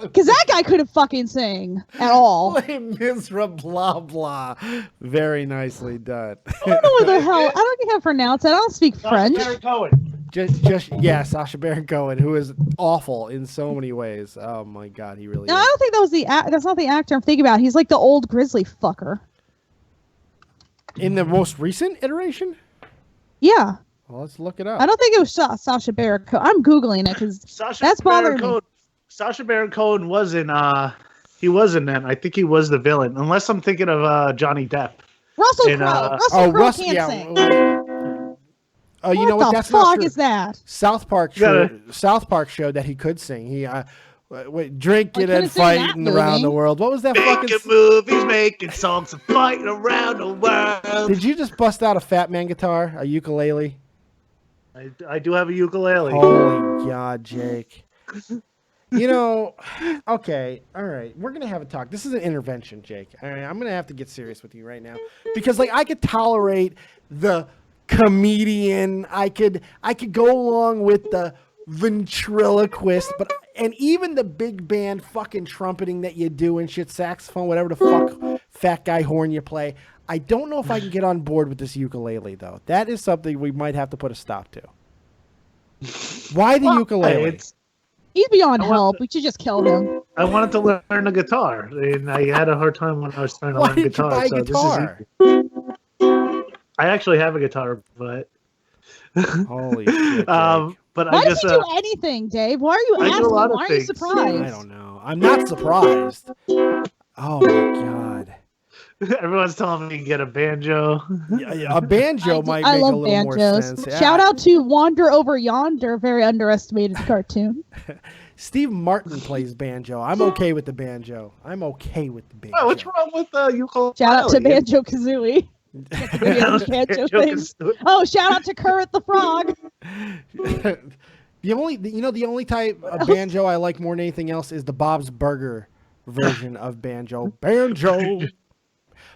Because that guy couldn't fucking sing at all. Les Miserables, blah blah. Very nicely done. I don't know what the hell. I don't think I pronounce it. I don't speak French. Sacha Baron Cohen. Yeah, Sacha Baron Cohen, who is awful in so many ways. Oh my God, he really No, I is. don't think that was that's not the actor I'm thinking about. He's like the old grizzly fucker. In the most recent iteration? Yeah. Well, let's look it up. I don't think it was Sacha Baron Cohen. I'm Googling it because Sacha that's Baron bothering me. Cohen. Sacha Baron Cohen was in he was in that. I think he was the villain. Unless I'm thinking of Johnny Depp. Russell And, Crowe. Russell Crowe Russ, can't yeah. sing. Oh, you know what? the That's not fuck true. is that? South Park showed that he could sing. He drinking couldn't and sing that fighting around movie. the world. What was that fucking? Making movies, making songs, and fighting around the world. Did you just bust out a Fat Man guitar, a ukulele? I do have a ukulele. Holy God, Jake. You know, okay, all right. We're gonna have a talk. This is an intervention, Jake. All right, I'm gonna have to get serious with you right now because, like, I could tolerate the comedian. I could go along with the ventriloquist, and even the big band fucking trumpeting that you do and shit, saxophone, whatever the fuck fat guy horn you play. I don't know if I can get on board with this ukulele though. That is something we might have to put a stop to. Why the ukulele? He's beyond I want help. to- We should just kill him. I wanted to learn the guitar, and I had a hard time when I was trying to Why learn did you guitar. buy a so guitar? This is I actually have a guitar, but Holy shit, Jake. but Why I does just he do anything, Dave? Why are you I do a asking? lot of Why are you things. surprised? I don't know. I'm not surprised. Oh my God. everyone's telling me to get a banjo. A banjo might I make a love little more banjos. sense. Yeah. Shout out to Wander Over Yonder, very underestimated cartoon. Steve Martin plays banjo. I'm okay with the banjo. Oh, what's wrong with ukulele? Shout out to Banjo Kazooie. Banjo things. Oh, shout out to Kermit the Frog. The only type of banjo I like more than anything else is the Bob's Burger version of banjo. Banjo.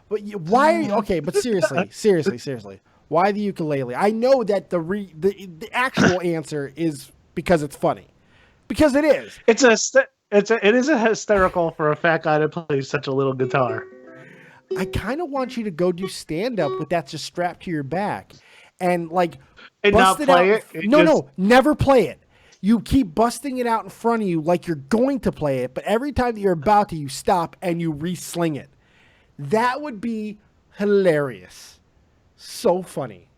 But why are you, okay, but seriously. Why the ukulele? I know that the actual answer is because it's funny. Because it is. It is a hysterical for a fat guy to play such a little guitar. I kind of want you to go do stand up with that just strapped to your back and like And bust not it out. play it? No, never play it. You keep busting it out in front of you like you're going to play it, but every time that you're about to, you stop and you re-sling it. That would be hilarious. So funny.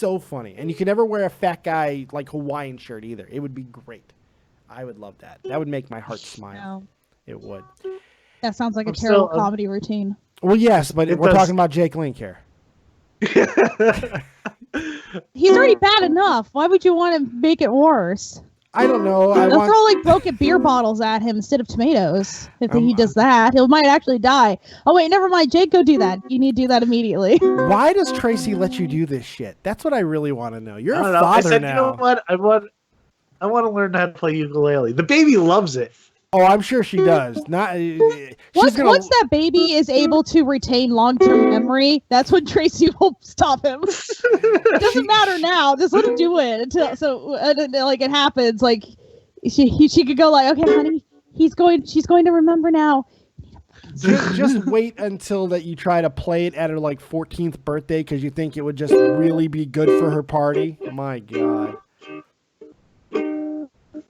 And you can never wear a fat guy like Hawaiian shirt either. It would be great. I would love that. That would make my heart smile. No, It would. that sounds like a I'm terrible still- comedy routine. Well, yes, but It we're does. talking about Jake Link here. He's already bad enough. Why would you want to make it worse? I don't know. They'll throw like broken beer bottles at him instead of tomatoes. If he does that, he might actually die. Oh wait, never mind. Jake, go do that. You need to do that immediately. Why does Tracy let you do this shit? That's what I really want to know. You're I a don't know. I father said, now. you know what? I want to learn how to play ukulele. The baby loves it. Oh, I'm sure she does. Not. She's Once gonna. that baby is able to retain long-term memory, that's when Tracy will stop him. It doesn't matter now. Just let him do it until like it happens. Like she could go like, okay, honey, she's going to remember now. You need to fucking just wait until that you try to play it at her like 14th birthday because you think it would just really be good for her party. My God.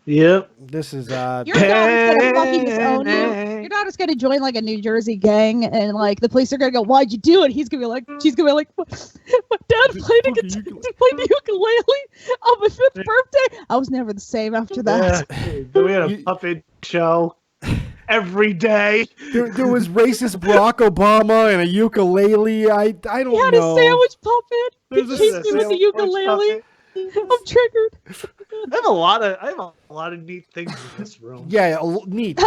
Yep. This is Your daughter's gonna fucking disown you. Your daughter's gonna join like a New Jersey gang, and like the police are gonna go, "Why'd you do it?" She's gonna be like, "My dad played the ukulele on my 5th birthday. I was never the same after that." Yeah. We had a puppet show every day. There was racist Barack Obama and a ukulele. I don't know. He had a sandwich puppet. He There's chased me with the ukulele. I'm triggered. I have a lot of neat things in this room. Yeah, neat.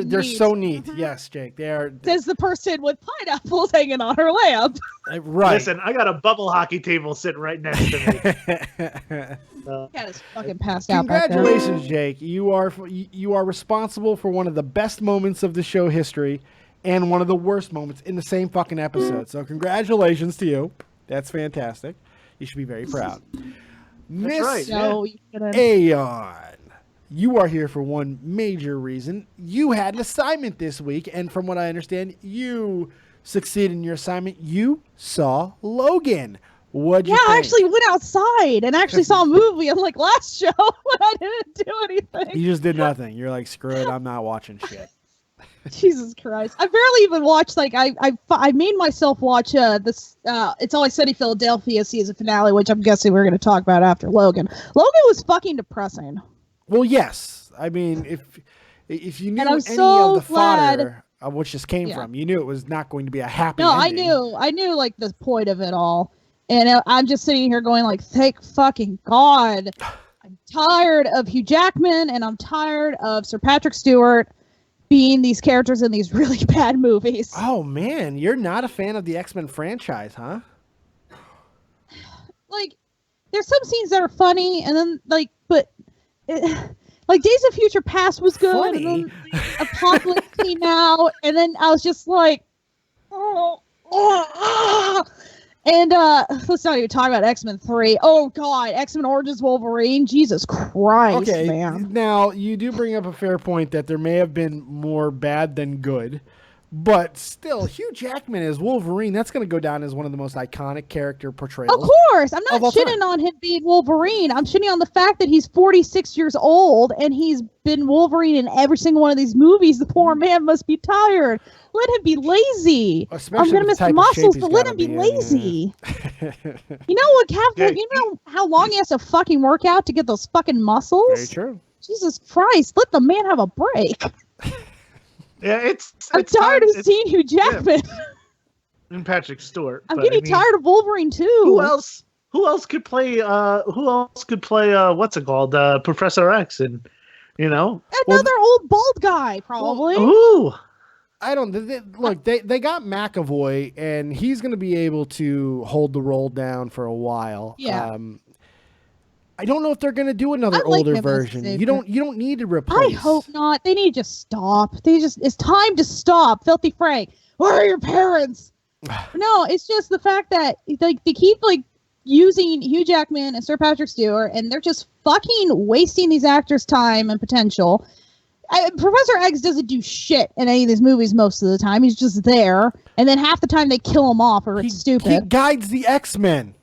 They're Neat. so neat. Yes, Jake. They are. Says the person with pineapples hanging on her lamp. Right. Listen, I got a bubble hockey table sitting right next to me. Cat is fucking passed out back there. Congratulations, Jake. You are responsible for one of the best moments of the show history and one of the worst moments in the same fucking episode. So congratulations to you. That's fantastic. You should be very proud. Miss right. No, you shouldn't. Aeon, you are here for one major reason. You had an assignment this week, and from what I understand, you succeeded in your assignment. You saw Logan. What'd you think? I actually went outside and actually saw a movie unlike last show when I didn't do anything. You just did nothing. You're like, screw it, I'm not watching shit. Jesus Christ. I barely even watched, like, I made myself watch this, It's Always Sunny Philadelphia season finale, which I'm guessing we're going to talk about after Logan. Logan was fucking depressing. Well, yes. I mean, if you knew And I'm any so of the glad- fodder of which this came from, you knew it was not going to be a happy No, ending. I knew, like, the point of it all. And I'm just sitting here going, like, thank fucking God. I'm tired of Hugh Jackman, and I'm tired of Sir Patrick Stewart being these characters in these really bad movies. Oh, man. You're not a fan of the X-Men franchise, huh? Like, there's some scenes that are funny, and then, like, but... like, Days of Future Past was good, Funny? and then like, Apocalypse came out, and then I was just like... And let's not even talk about X-Men 3. Oh, God. X-Men Origins Wolverine. Jesus Christ, Okay, man. now you do bring up a fair point that there may have been more bad than good, but still, Hugh Jackman as Wolverine, that's going to go down as one of the most iconic character portrayals. Of course. I'm not of all shitting time. on him being Wolverine. I'm shitting on the fact that he's 46 years old and he's been Wolverine in every single one of these movies. The poor man must be tired. Let him be lazy. Especially I'm gonna with miss the the type of shape muscles, he's but let gotta him be be in, lazy. yeah. You know what, Yeah. You know how long he has to fucking work out to get those fucking muscles? Very true. Jesus Christ, let the man have a break. Yeah, it's tired time- of seeing Hugh Jackman. and Patrick Stewart. I'm but, getting I mean, tired of Wolverine too. Who else could play? What's it called? Professor X, and you know, Another old bald guy, probably. Ooh, I don't look. They got McAvoy, and he's going to be able to hold the role down for a while. Yeah. I don't know if they're going to do another I like older him as version. Xavier. You don't need to replace. I hope not. They need to just stop. It's time to stop. Filthy Frank, where are your parents? No, it's just the fact that like they keep like using Hugh Jackman and Sir Patrick Stewart, and they're just fucking wasting these actors' time and potential. Professor X doesn't do shit in any of these movies most of the time. He's just there, and then half the time they kill him off or it's stupid. He guides the X-Men.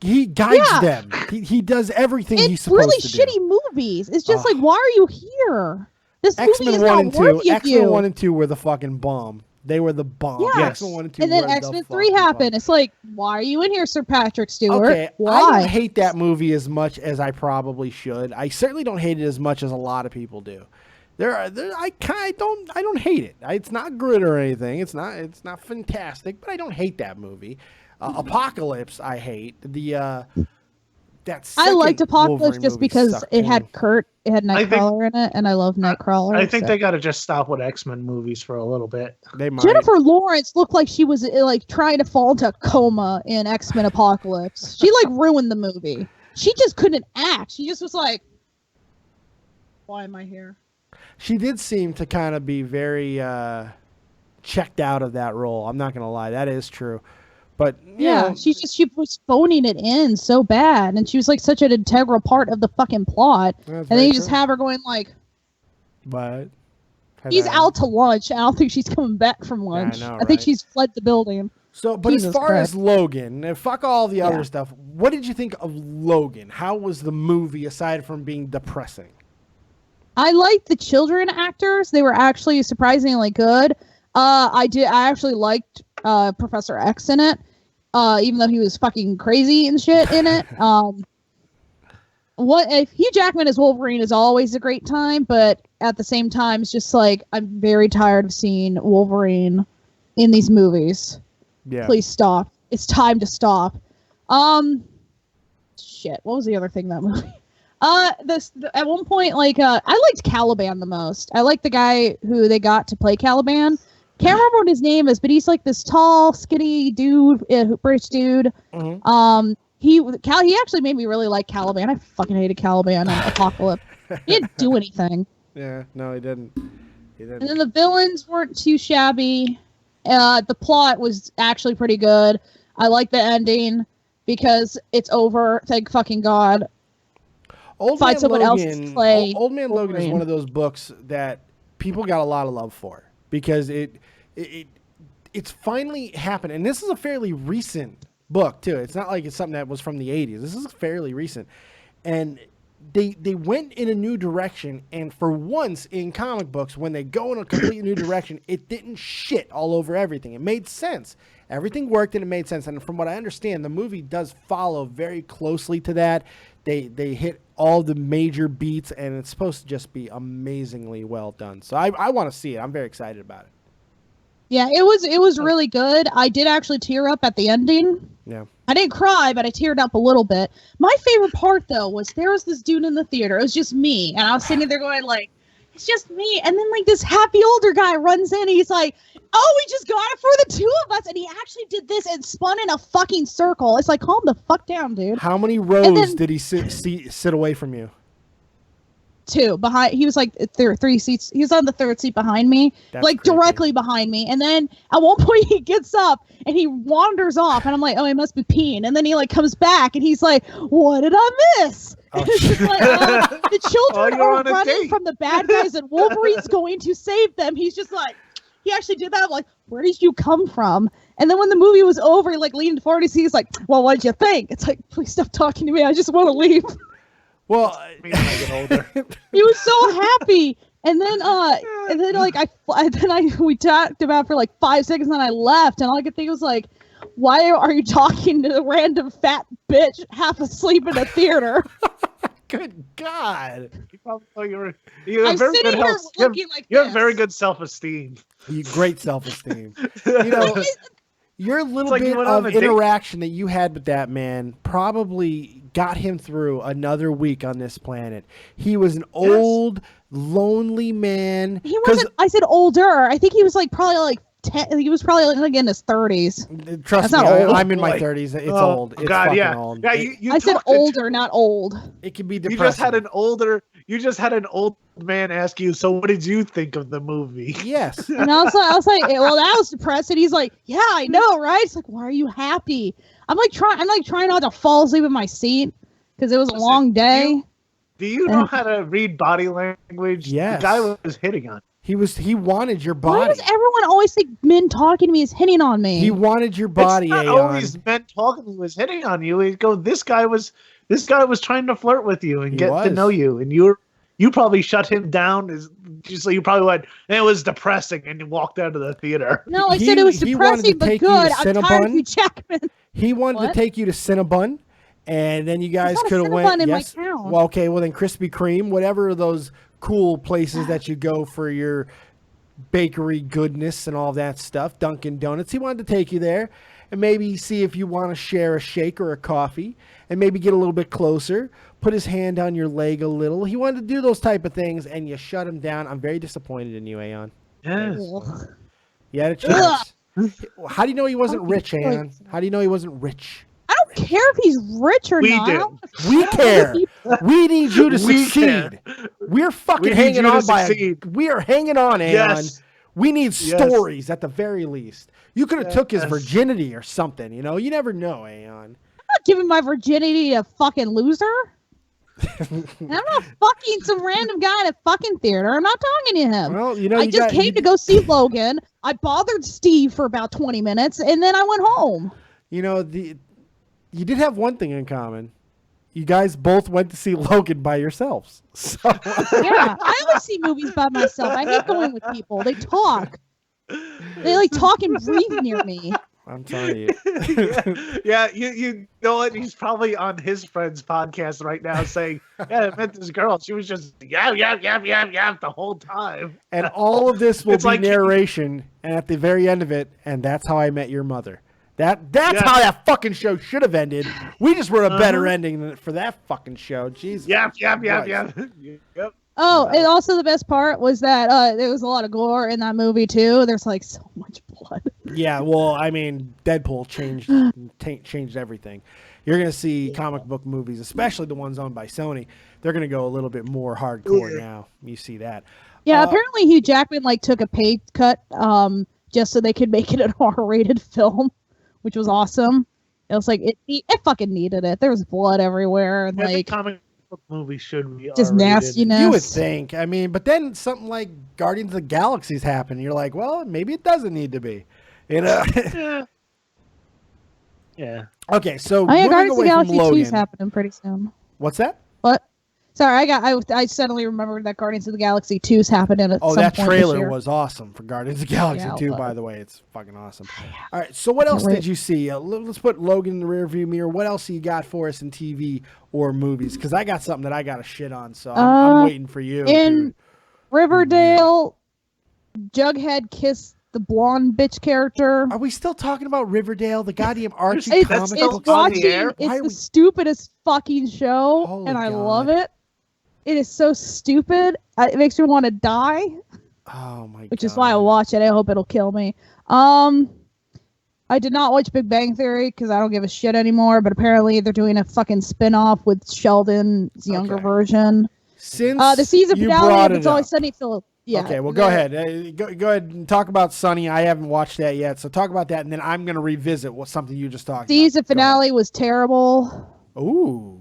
He guides them. He does everything he's It's supposed really to do. shitty movies. It's just like, why are you here? This movie X-Men is 1 not and 2. worthy of X-Men you. 1 and 2 were the fucking bomb. They were the bomb. Yeah. X-Men 1 and 2 And then were the X-Men 3 fucking happened. bomb. It's like, why are you in here, Sir Patrick Stewart? Okay, I Why? don't hate that movie as much as I probably should. I certainly don't hate it as much as a lot of people do. I don't hate it. It's not good or anything. It's not fantastic, but I don't hate that movie. Apocalypse, I hate. I liked Apocalypse Wolverine just movie because sucked it had too. Kurt, it had I think- Nightcrawler in it, and I love Nightcrawler. I think so. they got to just stop with X-Men movies for a little bit. They might. Jennifer Lawrence looked like she was like trying to fall into a coma in X-Men Apocalypse. She like ruined the movie. She just couldn't act. She just was like, why am I here? She did seem to kind of be very checked out of that role. I'm not gonna lie, that is true. But you know, she was phoning it in so bad, and she was like such an integral part of the fucking plot. That's And then very you just true. have her going like, But He's out to lunch. I don't think she's coming back from lunch. know, I think right? she's fled the building. So, but Jesus as far Christ. as Logan, and fuck all the Yeah. other stuff, what did you think of Logan? How was the movie aside from being depressing? I liked the children actors. They were actually surprisingly good. I actually liked Professor X in it, even though he was fucking crazy and shit in it. If Hugh Jackman as Wolverine is always a great time, but at the same time, it's just like I'm very tired of seeing Wolverine in these movies. Yeah. Please stop. It's time to stop. Shit. What was the other thing in that movie? At one point, like, I liked Caliban the most. I liked the guy who they got to play Caliban. Can't remember what his name is, but he's like this tall, skinny dude, British dude. Mm-hmm. He actually made me really like Caliban. I fucking hated Caliban on Apocalypse. He didn't do anything. Yeah, no, he didn't. And then the villains weren't too shabby. The plot was actually pretty good. I like the ending because it's over. Thank fucking God. Find someone else to play. Old Man Logan is Wolverine. one of those books that people got a lot of love for because it's finally happened. And this is a fairly recent book too. It's not like it's something that was from the 80s. This is fairly recent. And they went in a new direction, and for once in comic books, when they go in a completely new direction, it didn't shit all over everything. It made sense. Everything worked and it made sense. And from what I understand, the movie does follow very closely to that. They hit all the major beats, and it's supposed to just be amazingly well done. So I want to see it. I'm very excited about it. Yeah, it was really good. I did actually tear up at the ending. Yeah. I didn't cry, but I teared up a little bit. My favorite part, though, was there was this dude in the theater. It was just me. And I was sitting there going, like, it's just me. And then, like, this happy older guy runs in. And he's like, oh, we just got it for the two of us. And he actually did this and spun in a fucking circle. It's like, calm the fuck down, dude. How many rows did he sit away from you? 2 behind. He was like 3 seats. He was on the 3rd seat behind me, That's like creepy. directly behind me. And then at one point he gets up and he wanders off, and I'm like, oh, he must be peeing. And then he like comes back and he's like, what did I miss? Oh, It's just like, the children you're are on a running date. from the bad guys, and Wolverine's going to save them. He's just like, he actually did that. I'm like, where did you come from? And then when the movie was over, he like leaned forward. He's like, well, what did you think? It's like, please stop talking to me. I just want to leave. Well, He was so happy. And then like we talked about for like 5 seconds, and then I left, and all I could think was like, why are you talking to a random fat bitch half asleep in a theater? good God. You probably thought you I'm have very sitting good here health. looking like You have this. very good self-esteem. Great self-esteem. You know, your little like you bit went on of a date. interaction that you had with that man probably got him through another week on this planet. He was an old, lonely man. He wasn't. I said older. I think he was like probably like 10. He was probably like in his 30s. Trust That's me, not old. I'm in my Like, 30s. It's oh, old. It's God, fucking yeah. old. Yeah, It, I said talked to- older, not old. it can be You depressing. just had an old man ask you, so what did you think of the movie? Yes. And I was like, well, that was depressing. He's like, yeah, I know, right? It's like, why are you happy? I'm trying not to fall asleep in my seat because it was a Listen, long day. Do you know how to read body language? Yes. The guy was hitting on. He wanted your Why body. does everyone always think men talking to me is hitting on me? He wanted your body, It's not Aeon. always men talking. He was hitting on you. He'd go, this guy was trying to flirt with you and He get was. to know you, and you probably shut him down. So you probably went, it was depressing, and you walked out of the theater. No, I He- said it was he wanted to depressing but take you to good. I'm tired of Cinnabon. you, Jackman. He wanted to What? take you to Cinnabon, and then you guys not a could have Cinnabon went. in my Yes. town. Well, okay. Well, then Krispy Kreme, whatever of those cool places that you go for your bakery goodness and all that stuff. Dunkin' Donuts. He wanted to take you there, and maybe see if you want to share a shake or a coffee, and maybe get a little bit closer. Put his hand on your leg a little. He wanted to do those type of things, and you shut him down. I'm very disappointed in you, Aeon. Yes. Ugh. You had a chance. How do you know he wasn't rich, Aeon? How do you know he wasn't rich? I don't care if he's rich or We not. do. We care. We need you to We succeed. We're fucking We need hanging you to on by. succeed. We are hanging on, Aeon. Yes. We need Yes. stories at the very least. You could have took his Yes. virginity or something. You know, you never know, Aeon. I'm not giving my virginity to a fucking loser. And I'm not fucking some random guy in a fucking theater. I'm not talking to him. Well, you know, I just came to go see Logan. I bothered Steve for about 20 minutes, and then I went home. You know, you did have one thing in common. You guys both went to see Logan by yourselves. So. Yeah, I always see movies by myself. I hate going with people. They talk. They like talk and breathe near me. I'm telling you. Yeah, you know what? He's probably on his friend's podcast right now saying, yeah, I met this girl. She was just yap the whole time. And all of this will It's be like- narration, and at the very end of it, and that's how I met your mother. That's how that fucking show should have ended. We just wrote a better ending for that fucking show. Jesus. Yep. Christ. Oh, and also the best part was that there was a lot of gore in that movie too. There's like so much blood. Yeah, well, I mean, Deadpool changed everything. You're going to see comic book movies, especially the ones owned by Sony. They're going to go a little bit more hardcore now. You see that. Yeah, apparently Hugh Jackman like took a pay cut just so they could make it an R-rated film, which was awesome. It was like it fucking needed it. There was blood everywhere and Every like comic book movie should be just R-rated. nastiness. You would think. I mean, but then something like Guardians of the Galaxy's happened. You're like, well, maybe it doesn't need to be. You know? Yeah. Okay, so Oh yeah, moving Guardians of away the from Galaxy 2 is Logan. happening pretty soon. What's that? What? Sorry, I suddenly remembered that Guardians of the Galaxy 2 is happening at Oh, some that point this trailer year. was awesome for Guardians of the Galaxy Yeah, it 2, was. by the way. It's fucking awesome. All right, so what else Can't wait. did you see? Let's put Logan in the rearview mirror. What else you got for us in TV or movies? Because I got something that I got to shit on, so I'm waiting for you. In Riverdale, Jughead kissed the blonde bitch character. Are we still talking about Riverdale, the goddamn Archie It's, comic That's it's book? still on the watching. air? Why It's are the we- stupidest fucking show, Holy and I God. love it. It is so stupid. It makes me want to die, Oh my god. which is why I watch it. I hope it'll kill me. I did not watch Big Bang Theory because I don't give a shit anymore. But apparently they're doing a fucking spin-off with Sheldon's younger Okay. version. Since The season you finale brought of it It's Always up. Sunny in Philadelphia. Yeah. Okay, well, go ahead. Go ahead and talk about Sunny. I haven't watched that yet, so talk about that, and then I'm going to revisit something you just talked Season about. Go finale was terrible. ahead. Ooh.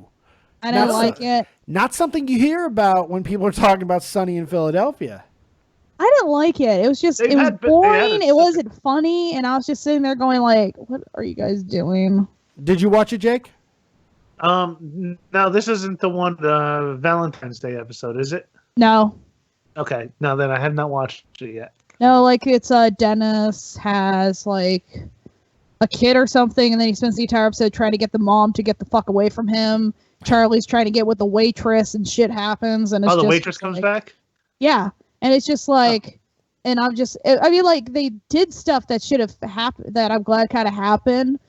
I didn't Now, like it. Not something you hear about when people are talking about Sunny in Philadelphia. I didn't like it. It was just, They've it was had- they had boring. a It wasn't funny. And I was just sitting there going like, what are you guys doing? Did you watch it, Jake? No, this isn't the Valentine's Day episode, is it? No. Okay. No, then I have not watched it yet. No, like it's Dennis has like a kid or something, and then he spends the entire episode trying to get the mom to get the fuck away from him. Charlie's trying to get with the waitress, and shit happens. And it's Oh, the just, waitress comes like, back? Yeah, and it's just like, and I'm just, I mean, like they did stuff that should have happened that I'm glad kind of happened,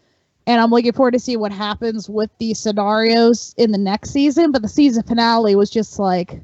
and I'm looking forward to see what happens with these scenarios in the next season. But the season finale was just like,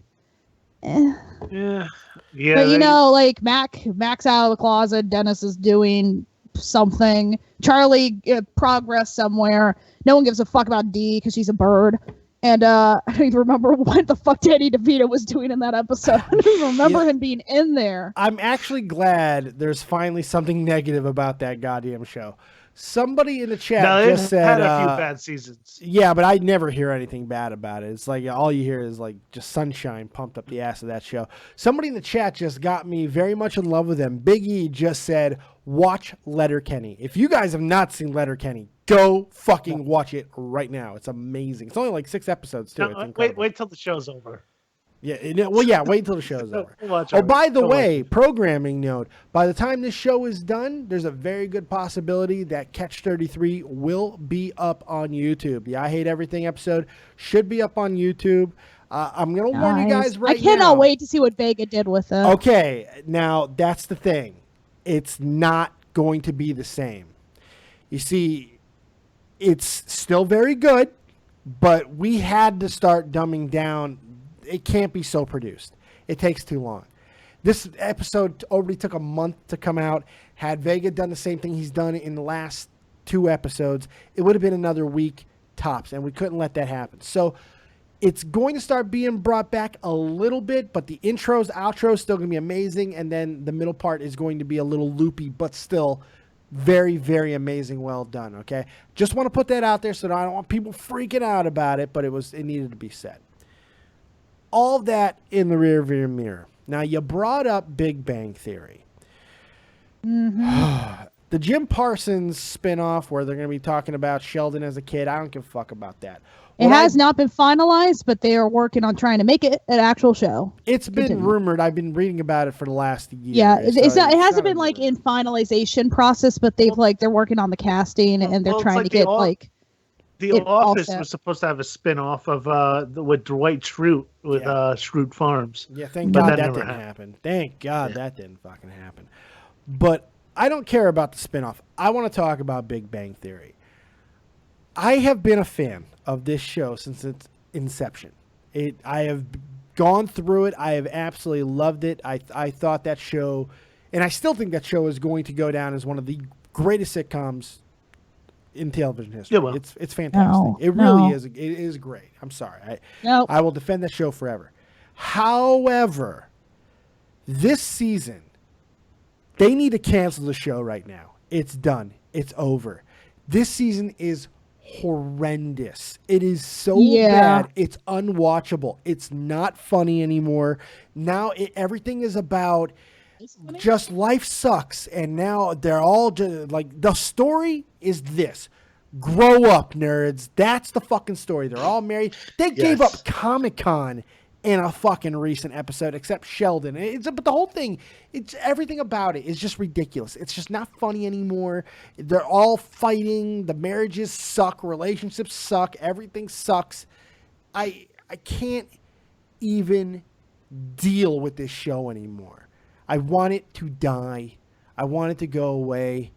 eh. Yeah. Yeah. But you know, like Mac's out of the closet, Dennis is doing something, Charlie progressed somewhere. No one gives a fuck about Dee because she's a bird. And I don't even remember what the fuck Danny DeVito was doing in that episode. I don't even remember him being in there. I'm actually glad there's finally something negative about that goddamn show. Somebody in the chat No, they've just said, had a few bad seasons. yeah, but I never hear anything bad about it. It's like all you hear is like just sunshine pumped up the ass of that show. Somebody in the chat just got me very much in love with them. Big E just said, watch Letterkenny. If you guys have not seen Letterkenny, go fucking watch it right now. It's amazing. It's only like 6 episodes too. No, It's incredible. wait till the show's over. Yeah, well, yeah, wait until the show's over. We'll watch Oh, it. by the We'll watch way, it. programming note, by the time this show is done, there's a very good possibility that Catch 33 will be up on YouTube. The I Hate Everything episode should be up on YouTube. I'm going to warn you Nice. guys right I cannot now. wait to see what Vega did with it. Okay, now that's the thing. It's not going to be the same. You see, it's still very good, but we had to start dumbing down. It can't be so produced. It takes too long. This episode already took a month to come out. Had Vega done the same thing he's done in the last 2 episodes, it would have been another week tops, and we couldn't let that happen. So it's going to start being brought back a little bit, but the intros, outros still going to be amazing, and then the middle part is going to be a little loopy, but still very, very amazing, well done, okay? Just want to put that out there so that I don't want people freaking out about it, but it needed to be said. all that in the rearview mirror. Now, you brought up Big Bang Theory. Mm-hmm. The Jim Parsons spinoff where they're going to be talking about Sheldon as a kid, I don't give a fuck about that. It has not been finalized, but they are working on trying to make it an actual show. It's been rumored. I've been reading about it for the last year. Yeah, so it hasn't been like in finalization process, but they've they're working on the casting and they're trying to get The Office was supposed to have a spin-off of with Dwight Schrute with Schrute Farms. Yeah, thank God that didn't happen. Thank God that didn't fucking happen. But I don't care about the spinoff. I want to talk about Big Bang Theory. I have been a fan of this show since its inception. I have gone through it. I have absolutely loved it. I thought that show, and I still think that show is going to go down as one of the greatest sitcoms in television history. Yeah, well, it's fantastic. It really is. It is great. I'm sorry. I will defend that show forever. However, this season, they need to cancel the show right now. It's done. It's over. This season is horrendous. It is so bad. It's unwatchable. It's not funny anymore. Now everything is about just life sucks. And now they're all just like, the story is this. Grow up, nerds. That's the fucking story. They're all married. They gave up Comic-Con in a fucking recent episode, except Sheldon. But the whole thing, everything about it is just ridiculous. It's just not funny anymore. They're all fighting. The marriages suck. Relationships suck. Everything sucks. I can't even deal with this show anymore. I want it to die. I want it to go away.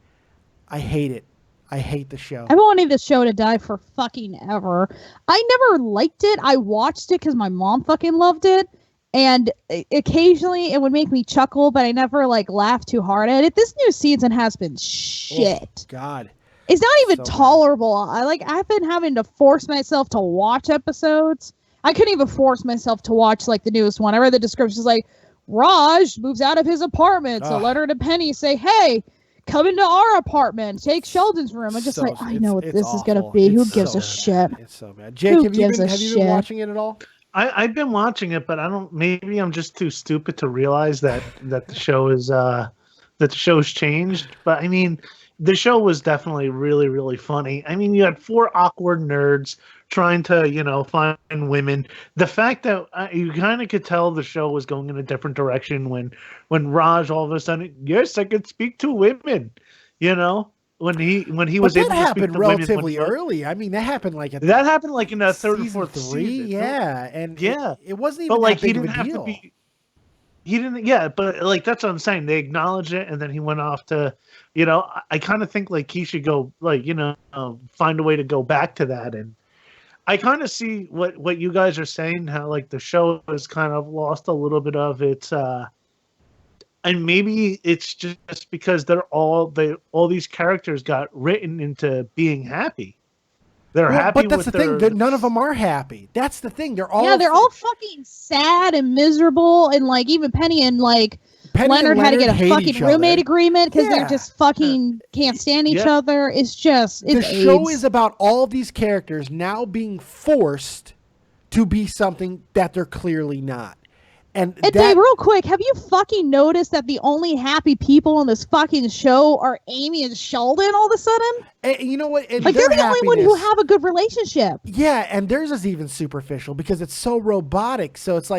I hate it. I hate the show. I've wanted the show to die for fucking ever. I never liked it. I watched it because my mom fucking loved it. And occasionally it would make me chuckle, but I never laughed too hard at it. This new season has been shit. Oh, God. It's not even tolerable. I've been having to force myself to watch episodes. I couldn't even force myself to watch the newest one. I read the descriptions Raj moves out of his apartment. So Leonard and Penny say, hey, come into our apartment. Take Sheldon's room. I'm just I know what this is going to be. Who gives a shit? It's so bad. Jake, have you been watching it at all? I've been watching it, but maybe I'm just too stupid to realize that the show is that the show's changed. But I mean, the show was definitely really, really funny. I mean, you had 4 awkward nerds trying to, find women. The fact that you kind of could tell the show was going in a different direction when Raj all of a sudden, yes, I could speak to women, when he was able to speak to women. That happened relatively early. I mean, that happened that happened in the third or fourth season. Yeah, and it wasn't even but that big he didn't of a have deal. to be. He didn't, but that's what I'm saying. They acknowledged it, and then he went off to, I kind of think he should go, find a way to go back to that. And I kind of see what you guys are saying, how the show has kind of lost a little bit of its, and maybe it's just because all these characters got written into being happy. They're happy, but that's the thing. None of them are happy. That's the thing. They're all fucking sad and miserable, and even Penny and Leonard had to get a fucking roommate agreement because they're just fucking can't stand each other. It's just the show is about all these characters now being forced to be something that they're clearly not. And Dave, real quick, have you fucking noticed that the only happy people on this fucking show are Amy and Sheldon all of a sudden? And you know what? And they're the only one who have a good relationship. Yeah, and theirs is even superficial because it's so robotic. So it's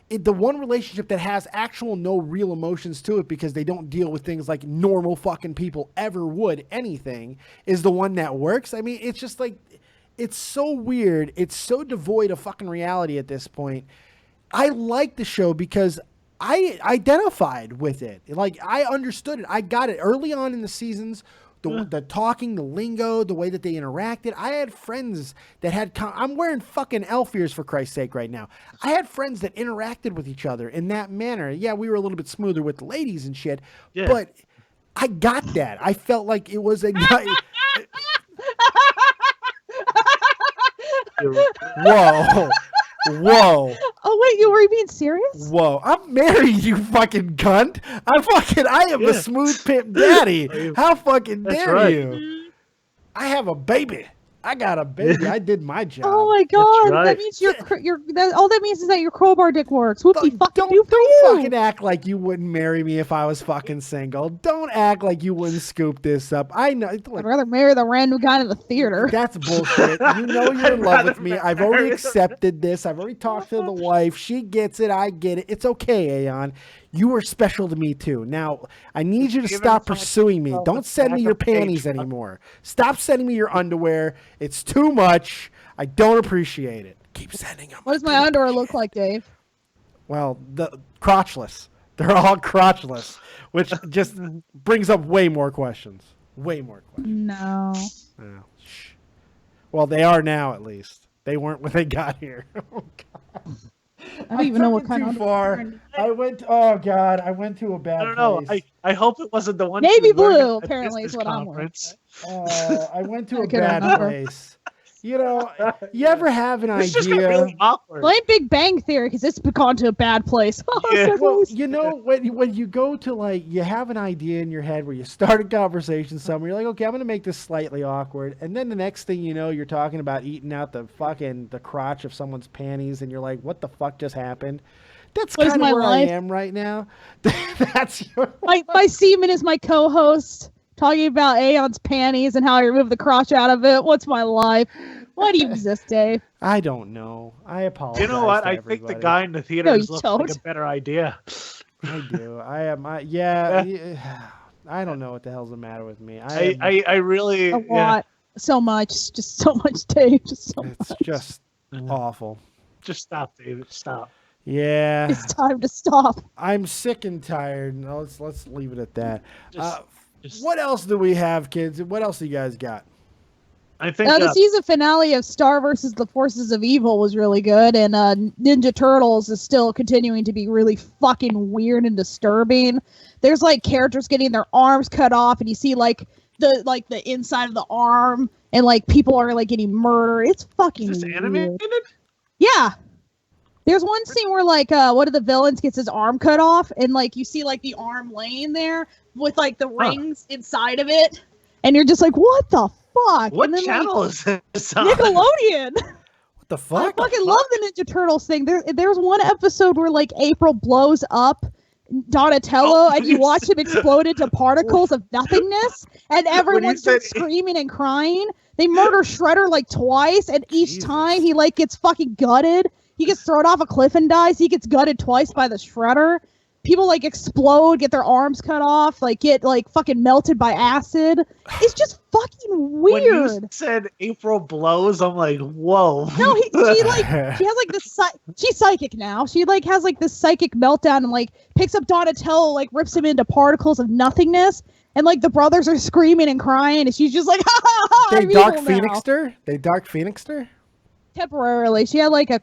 the one relationship that has no real emotions to it because they don't deal with things like normal fucking people ever would, anything, is the one that works. I mean, it's just it's so weird. It's so devoid of fucking reality at this point. I like the show because I identified with it. I understood it. I got it early on in the seasons. The talking, the lingo, the way that they interacted. I had friends that had... I'm wearing fucking elf ears for Christ's sake right now. I had friends that interacted with each other in that manner. Yeah, we were a little bit smoother with the ladies and shit. Yeah. But I got that. I felt like it was a... Whoa. Whoa. Oh, wait, were you being serious? Whoa. I'm married, you fucking cunt. I am a smooth pimp daddy. How fucking dare you? I have a baby. I got a baby. I did my job. Oh my god, right. that means all that means is that your crowbar dick works. Whoopsie fucking do for Don't you. fucking act like you wouldn't marry me if I was fucking single. Don't act like you wouldn't scoop this up. I know. I'd rather marry the random guy in the theater. That's bullshit. You know you're in love with me. I've already accepted this. I've already talked to the wife. She gets it. I get it. It's okay, Aeon. You are special to me too. Now, I need you to stop pursuing me. Don't send me your panties anymore. Stop sending me your underwear. It's too much. I don't appreciate it. Keep sending them. What does my underwear look like, Dave? Well, the crotchless. They're all crotchless, which just brings up way more questions. Way more questions. No. Oh, shh. Well, they are now, at least. They weren't when they got here. Oh, God. I don't even know what took kind it of too far. I went. Oh God, I went to a bad I don't know. place. I hope it wasn't the one. Navy she was wearing blue, at the apparently, is business what I'm wearing. conference. I went to I a couldn't bad remember. place. You know, you ever have an This just got idea? really awkward. Blame Big Bang Theory because it's gone to a bad place. Yeah. Well, you know, when you go to like, you have an idea in your head where you start a conversation somewhere, you're like, okay, I'm going to make this slightly awkward. And then the next thing you know, you're talking about eating out the crotch of someone's panties. And you're like, what the fuck just happened? That's What is kind of my where life? I am right now. That's your my semen is my co-host talking about Aeon's panties and how I removed the crotch out of it. What's my life? Why do you exist, Dave? I don't know. I apologize. You know what? to I think the everybody. guy in the theater No, is you looking like don't. a better idea. I do. I am. Yeah. I don't know what the hell's the matter with me. I really A lot. So much. Just so much, Dave. Just so It's much. just awful. Just stop, David. Stop. Yeah. It's time to stop. I'm sick and tired. No, let's leave it at that. Just- What else do we have, kids? What else do you guys got? I think The season finale of Star versus the Forces of Evil was really good, and Ninja Turtles is still continuing to be really fucking weird and disturbing. There's like characters getting their arms cut off, and you see like the inside of the arm, and like people are like getting murdered. It's fucking is this weird. animated? Yeah. There's one scene where like one of the villains gets his arm cut off, and like you see like the arm laying there with like the rings inside of it, and you're just like, what the fuck? What and then, channel like, is this on? Nickelodeon. What the I fuck? fucking love the Ninja Turtles thing. There's one episode where like April blows up Donatello, and you watch him explode into particles of nothingness, and everyone starts screaming and crying. They murder Shredder like twice, and each Jesus. time he like gets fucking gutted. He gets thrown off a cliff and dies. He gets gutted twice by the Shredder. People like explode, get their arms cut off, like get like fucking melted by acid. It's just fucking When you weird. said April blows, I'm like, whoa. No, she has like this. She's psychic now. She like has like this psychic meltdown and like picks up Donatello, like rips him into particles of nothingness, and like the brothers are screaming and crying, and she's just like, ha ha ha! They I'm Dark evil now. Phoenixed her? They Dark Phoenixed her? Temporarily, she had like a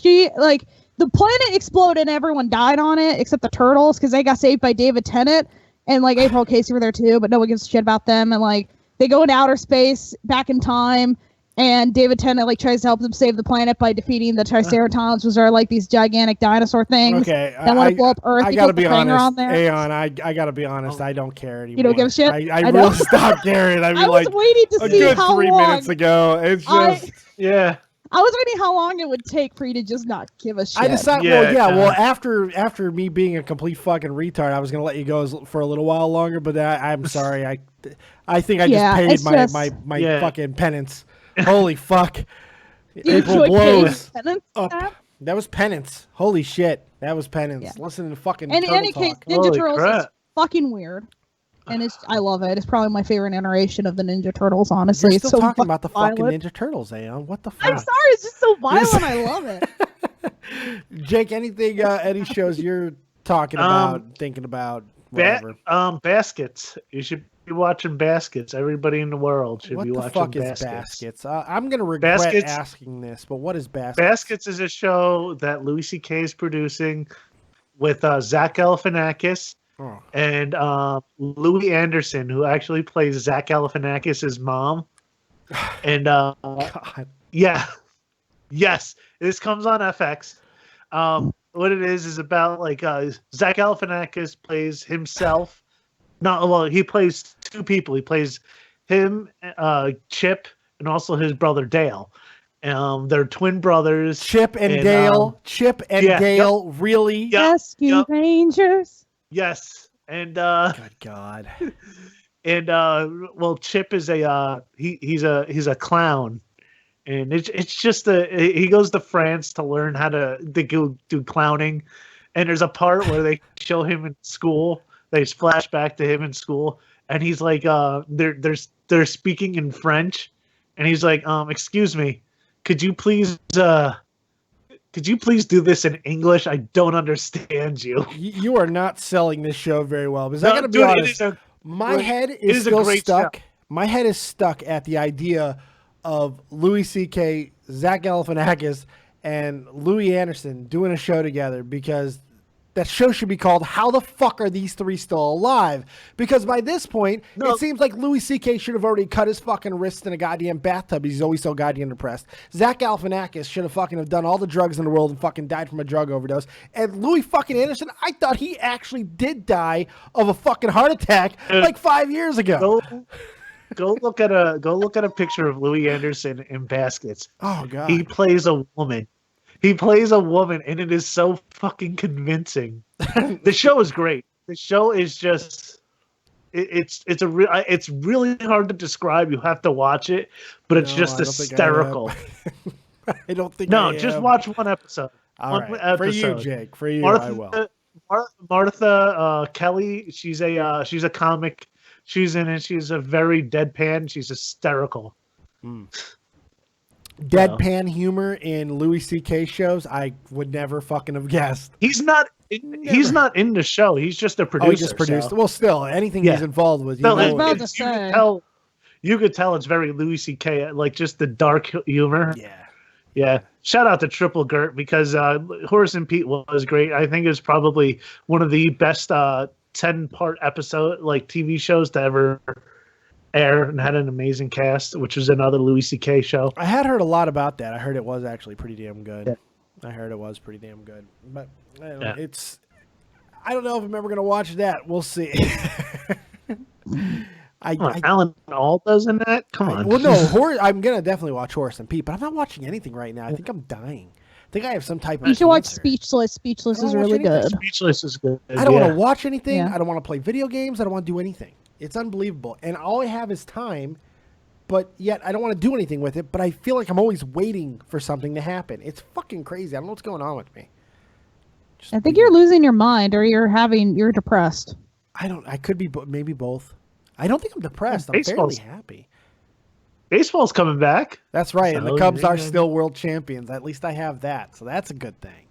she like the planet exploded and everyone died on it except the turtles because they got saved by David Tennant, and like April Casey were there too, but no one gives a shit about them. And like they go into outer space back in time, and David Tennant like tries to help them save the planet by defeating the Triceratops, which are like these gigantic dinosaur things Okay. that want to blow up Earth. I He gotta puts the be finger honest. on there. Aeon, I gotta be honest. I don't care anymore. You don't give a shit? I I know. really stopped caring. I mean, I was like waiting to a see good how 3 long. minutes ago. It's just. Yeah. I was waiting how long it would take for you to just not give a shit. I decided. Yeah, Well, after me being a complete fucking retard, I was gonna let you go for a little while longer. But I'm sorry. I think I Yeah, just it's paid just- my fucking penance. Holy fuck! You April enjoy blows paying penance up. for that? That was penance. Holy shit! That was penance. Yeah. Listen to fucking. And in turtle any case, talk. Ninja Holy Turtles is crap. fucking weird, and I love it. It's probably my favorite iteration of the Ninja Turtles. Honestly, You're it's still so talking about the fucking violent. Ninja Turtles, Aeon. What the fuck? I'm sorry, it's just so violent. I love it. Jake, anything, any shows you're talking about, thinking about, whatever? Baskets. You should be watching Baskets. Everybody in the world should What be the watching fuck is Baskets. Baskets? I'm gonna regret Baskets- asking this, but what is Baskets? Baskets is a show that Louis C.K. is producing with Zach Galifianakis Oh. and Louis Anderson, who actually plays Zach Galifianakis' mom. And God. yeah, yes, this comes on FX. What it is about like Zach Galifianakis plays himself. No, well, he plays two people. He plays him, Chip, and also his brother Dale. They're twin brothers. Chip and Dale. Chip and Dale. Yep. Really? Yep. Rescue Rangers. Yes. And Good God. And well, Chip is he's a clown, and it's just he goes to France to learn how to do clowning, and there's a part where they show him in school. They flash back to him in school, and he's like, they're speaking in French, and he's like, excuse me, could you please do this in English? I don't understand you. You are not selling this show very well, because I got to be honest. My head is still stuck. My head is stuck at the idea of Louis C.K., Zach Galifianakis, and Louis Anderson doing a show together, because that show should be called How the Fuck Are These Three Still Alive? Because by this point, it seems like Louis C.K. should have already cut his fucking wrists in a goddamn bathtub. He's always so goddamn depressed. Zach Galifianakis should have fucking have done all the drugs in the world and fucking died from a drug overdose. And Louis fucking Anderson, I thought he actually did die of a fucking heart attack like 5 years ago. Go look at a picture of Louis Anderson in Baskets. Oh God. He plays a woman. He plays a woman, and it is so fucking convincing. The show is great. The show is just it's really hard to describe. You have to watch it, but it's just hysterical. I don't think. Just watch one episode. All right. Episode. For you, Jake. For you, Martha, I will. Martha Kelly. She's a comic. She's in it. She's a very deadpan. She's hysterical. Deadpan humor in Louis C.K. shows, I would never fucking have guessed. He's not in the show. He's just a producer. Oh, he just produced. So. Well, still, anything he's involved with, you could tell it's very Louis C.K. Like just the dark humor. Yeah. Shout out to Triple Gert, because Horace and Pete was great. I think it was probably one of the best 10-part episode TV shows to ever air, and had an amazing cast, which was another Louis C.K. show. I had heard a lot about that. I heard it was actually pretty damn good. Yeah. I heard it was pretty damn good. But I don't know, I don't know if I'm ever going to watch that. We'll see. Alan Alda's in that? Come on. Well, no, I'm going to definitely watch Horace and Pete, but I'm not watching anything right now. I think I'm dying. I think I have some type of You should watch Speechless. Speechless is really good. Speechless is good. I don't want to watch anything. Yeah. I don't want to play video games. I don't want to do anything. It's unbelievable. And all I have is time, but yet I don't want to do anything with it, but I feel like I'm always waiting for something to happen. It's fucking crazy. I don't know what's going on with me. I think you're losing your mind, or you're depressed. I could be maybe both. I don't think I'm depressed. I'm fairly happy. Baseball's coming back. That's right. And the Cubs are still world champions. At least I have that. So that's a good thing.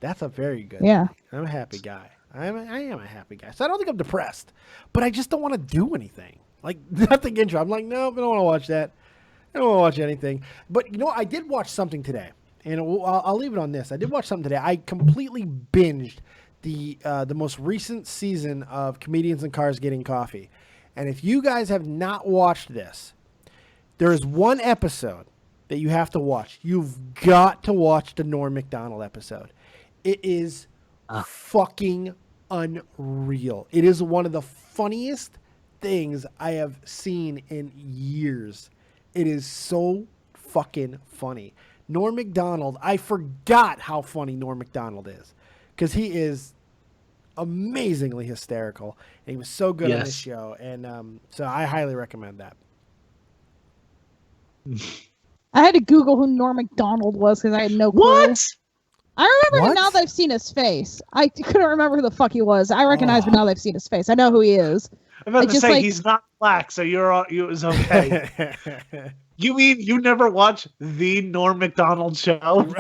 That's a very good thing. I'm a happy guy. I am a happy guy. So I don't think I'm depressed, but I just don't want to do anything. Like nothing interesting. I'm like, no, I don't want to watch that. I don't want to watch anything. But I did watch something today, and I'll leave it on this. I did watch something today. I completely binged the most recent season of Comedians in Cars Getting Coffee. And if you guys have not watched this, there is one episode that you have to watch. You've got to watch the Norm Macdonald episode. It is fucking unreal. It is one of the funniest things I have seen in years. It is so fucking funny. Norm Macdonald, I forgot how funny Norm Macdonald is, because he is amazingly hysterical, and he was so good on this show, and so I highly recommend that. I had to Google who Norm Macdonald was because I had no clue. What? I remember him now that I've seen his face. I couldn't remember who the fuck he was. I recognize him now that I've seen his face. I know who he is. I'm about to say he's not black, so it was okay. You mean you never watched the Norm Macdonald show? Of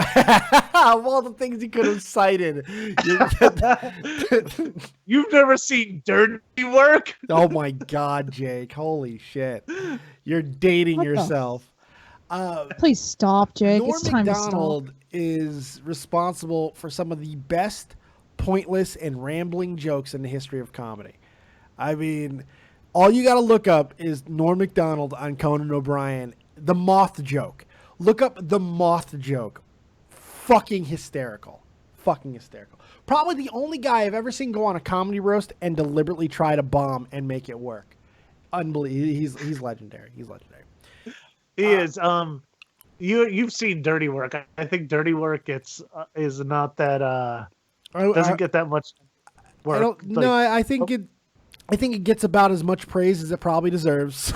all the things he could have cited. You've never seen Dirty Work? Oh my God, Jake. Holy shit. You're dating yourself. Please stop, Jake. Norm it's time Macdonald to stop. is responsible for some of the best pointless and rambling jokes in the history of comedy. I mean, all you got to look up is Norm Macdonald on Conan O'Brien. The moth joke. Look up the moth joke. Fucking hysterical. Fucking hysterical. Probably the only guy I've ever seen go on a comedy roast and deliberately try to bomb and make it work. Unbelievable. He's legendary. He's legendary. He is. You've seen Dirty Work. I think Dirty Work is not that doesn't get that much work. I don't. No, I think it gets about as much praise as it probably deserves.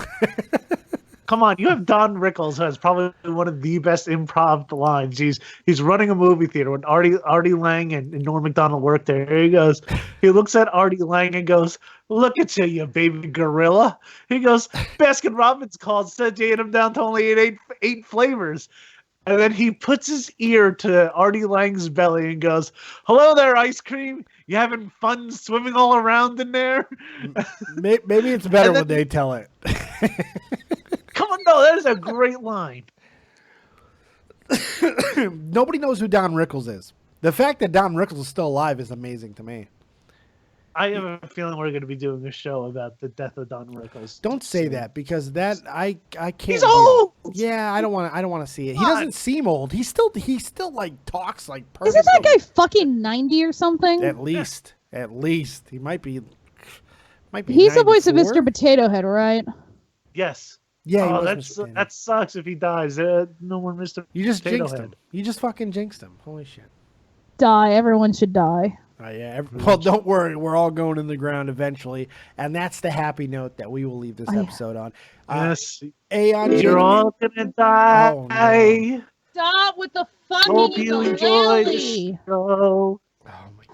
Come on, you have Don Rickles, who has probably one of the best improv lines. He's running a movie theater when Artie Lang and Norm Macdonald work there. Here he goes. He looks at Artie Lang and goes, "Look at you baby gorilla." He goes, "Baskin Robbins called, said you ate him down to only eight flavors." And then he puts his ear to Artie Lang's belly and goes, "Hello there, ice cream. You having fun swimming all around in there?" Maybe it's better when they tell it. Come on, no, that is a great line. Nobody knows who Don Rickles is. The fact that Don Rickles is still alive is amazing to me. I have a feeling we're going to be doing a show about the death of Don Rickles. Don't say that, because that I can't. He's old. Yeah, I don't want to see it. He doesn't seem old. He still like talks like perfect. Isn't that guy fucking 90 or something? At least he might be. He's the voice of 94? Mr. Potato Head, right? Yes. Yeah, that sucks if he dies. No more Mr. You just Potato jinxed Head. him. You just fucking jinxed him. Holy shit. Die. Everyone should die. Yeah. Well, don't worry. We're all going in the ground eventually, and that's the happy note that we will leave this episode on. Yes. Aeon, You're all gonna die. Oh, no. Stop with the fucking Hope you enjoy the ukulele. show. Oh my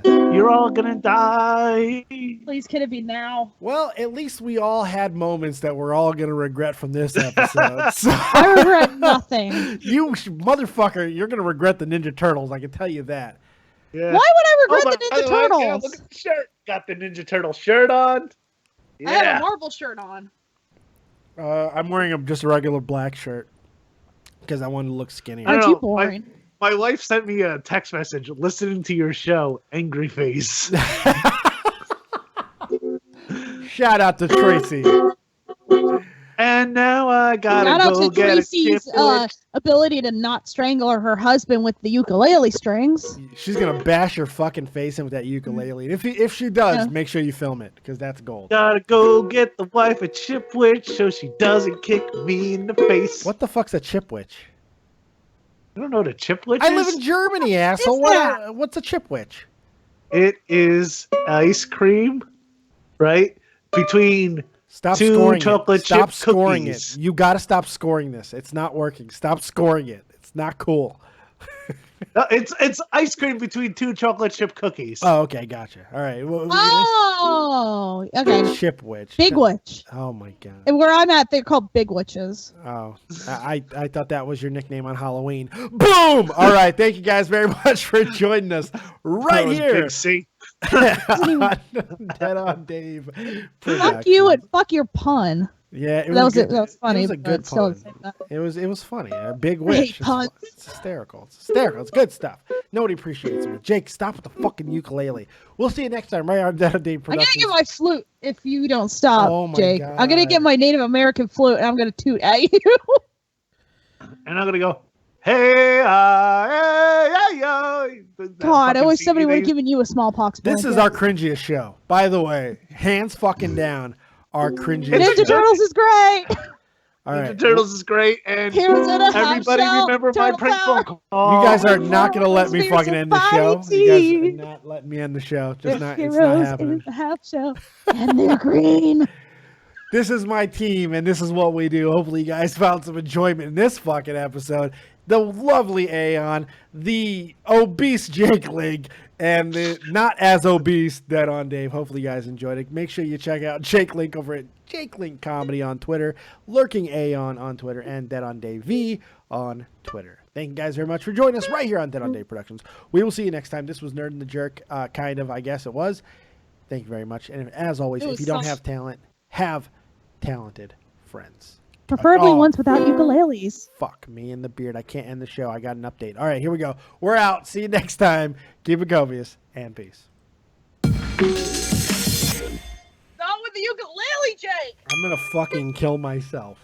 god. You're all gonna die. Please, can it be now? Well, at least we all had moments that we're all going to regret from this episode. So, I regret nothing. you motherfucker, you're going to regret the Ninja Turtles. I can tell you that. Yeah. Why would I regret Oh, the by Ninja the way, Turtles? yeah, look at the shirt. Got the Ninja Turtle shirt on. I have Yeah. a Marvel shirt on. I'm wearing just a regular black shirt because I wanted to look skinnier. I don't Aren't you know, boring? My wife sent me a text message listening to your show, angry face. Shout out to Tracy. And now I gotta Shout out go to get Tracy's a ability to not strangle her husband with the ukulele strings. She's going to bash your fucking face in with that ukulele. If she does, Yeah. make sure you film it because that's gold. Gotta go get the wife a chipwich so she doesn't kick me in the face. What the fuck's a chipwich? I don't know what a chipwich I is. live in Germany, asshole. What's a chipwich? It is ice cream, right? Between Stop two scoring chocolate it. Stop chip scoring cookies. it. You got to stop scoring this. It's not working. Stop scoring it. It's not cool. It's ice cream between two chocolate chip cookies. Oh, okay, gotcha. All right. Well, Oh, okay. chipwich. Big witch. Oh my god. And where I'm at, they're called big witches. Oh, I thought that was your nickname on Halloween. Boom! All right, thank you guys very much for joining us right That was here. Big C. Dead on Dave. Fuck you and fuck your pun. Yeah, it That was was good. that was funny. It was a good but still, pun. It was funny. A big hate wish. puns. It's hysterical. It's hysterical. It's good stuff. Nobody appreciates me. Jake, stop with the fucking ukulele. We'll see you next time right on Dead on Dave I'm gonna Productions. get my flute if you don't stop, Oh my Jake. God. I'm gonna get my Native American flute and I'm gonna toot at you. And I'm gonna go, hey, hey, God, I wish somebody would have given you a smallpox. This is blanket. our cringiest show. By the way, hands fucking down, our cringiest Ninja show. Turtles is great. All Ninja right. Turtles is great, and Heroes in a half everybody shell, remember my turtle prank power. phone call. You guys are not going to let me Heroes fucking in end the show. You guys fighting. are not letting me end the show. Just not, it's not Heroes happening. in a half shell, and they're green. This is my team, and this is what we do. Hopefully, you guys found some enjoyment in this fucking episode. The lovely Aeon, the obese Jake Link, and the not as obese Dead on Dave. Hopefully, you guys enjoyed it. Make sure you check out Jake Link over at Jake Link Comedy on Twitter, Lurking Aeon on Twitter, and Dead on Dave V on Twitter. Thank you guys very much for joining us right here on Dead on Dave Productions. We will see you next time. This was Nerd and the Jerk, kind of, I guess it was. Thank you very much. And as always, It if was you don't such- have talent, have talented friends. Preferably Oh. ones without ukuleles. Fuck me in the beard. I can't end the show. I got an update. All right, here we go. We're out. See you next time. Keep it copious and peace. Not with the ukulele, Jake. I'm going to fucking kill myself.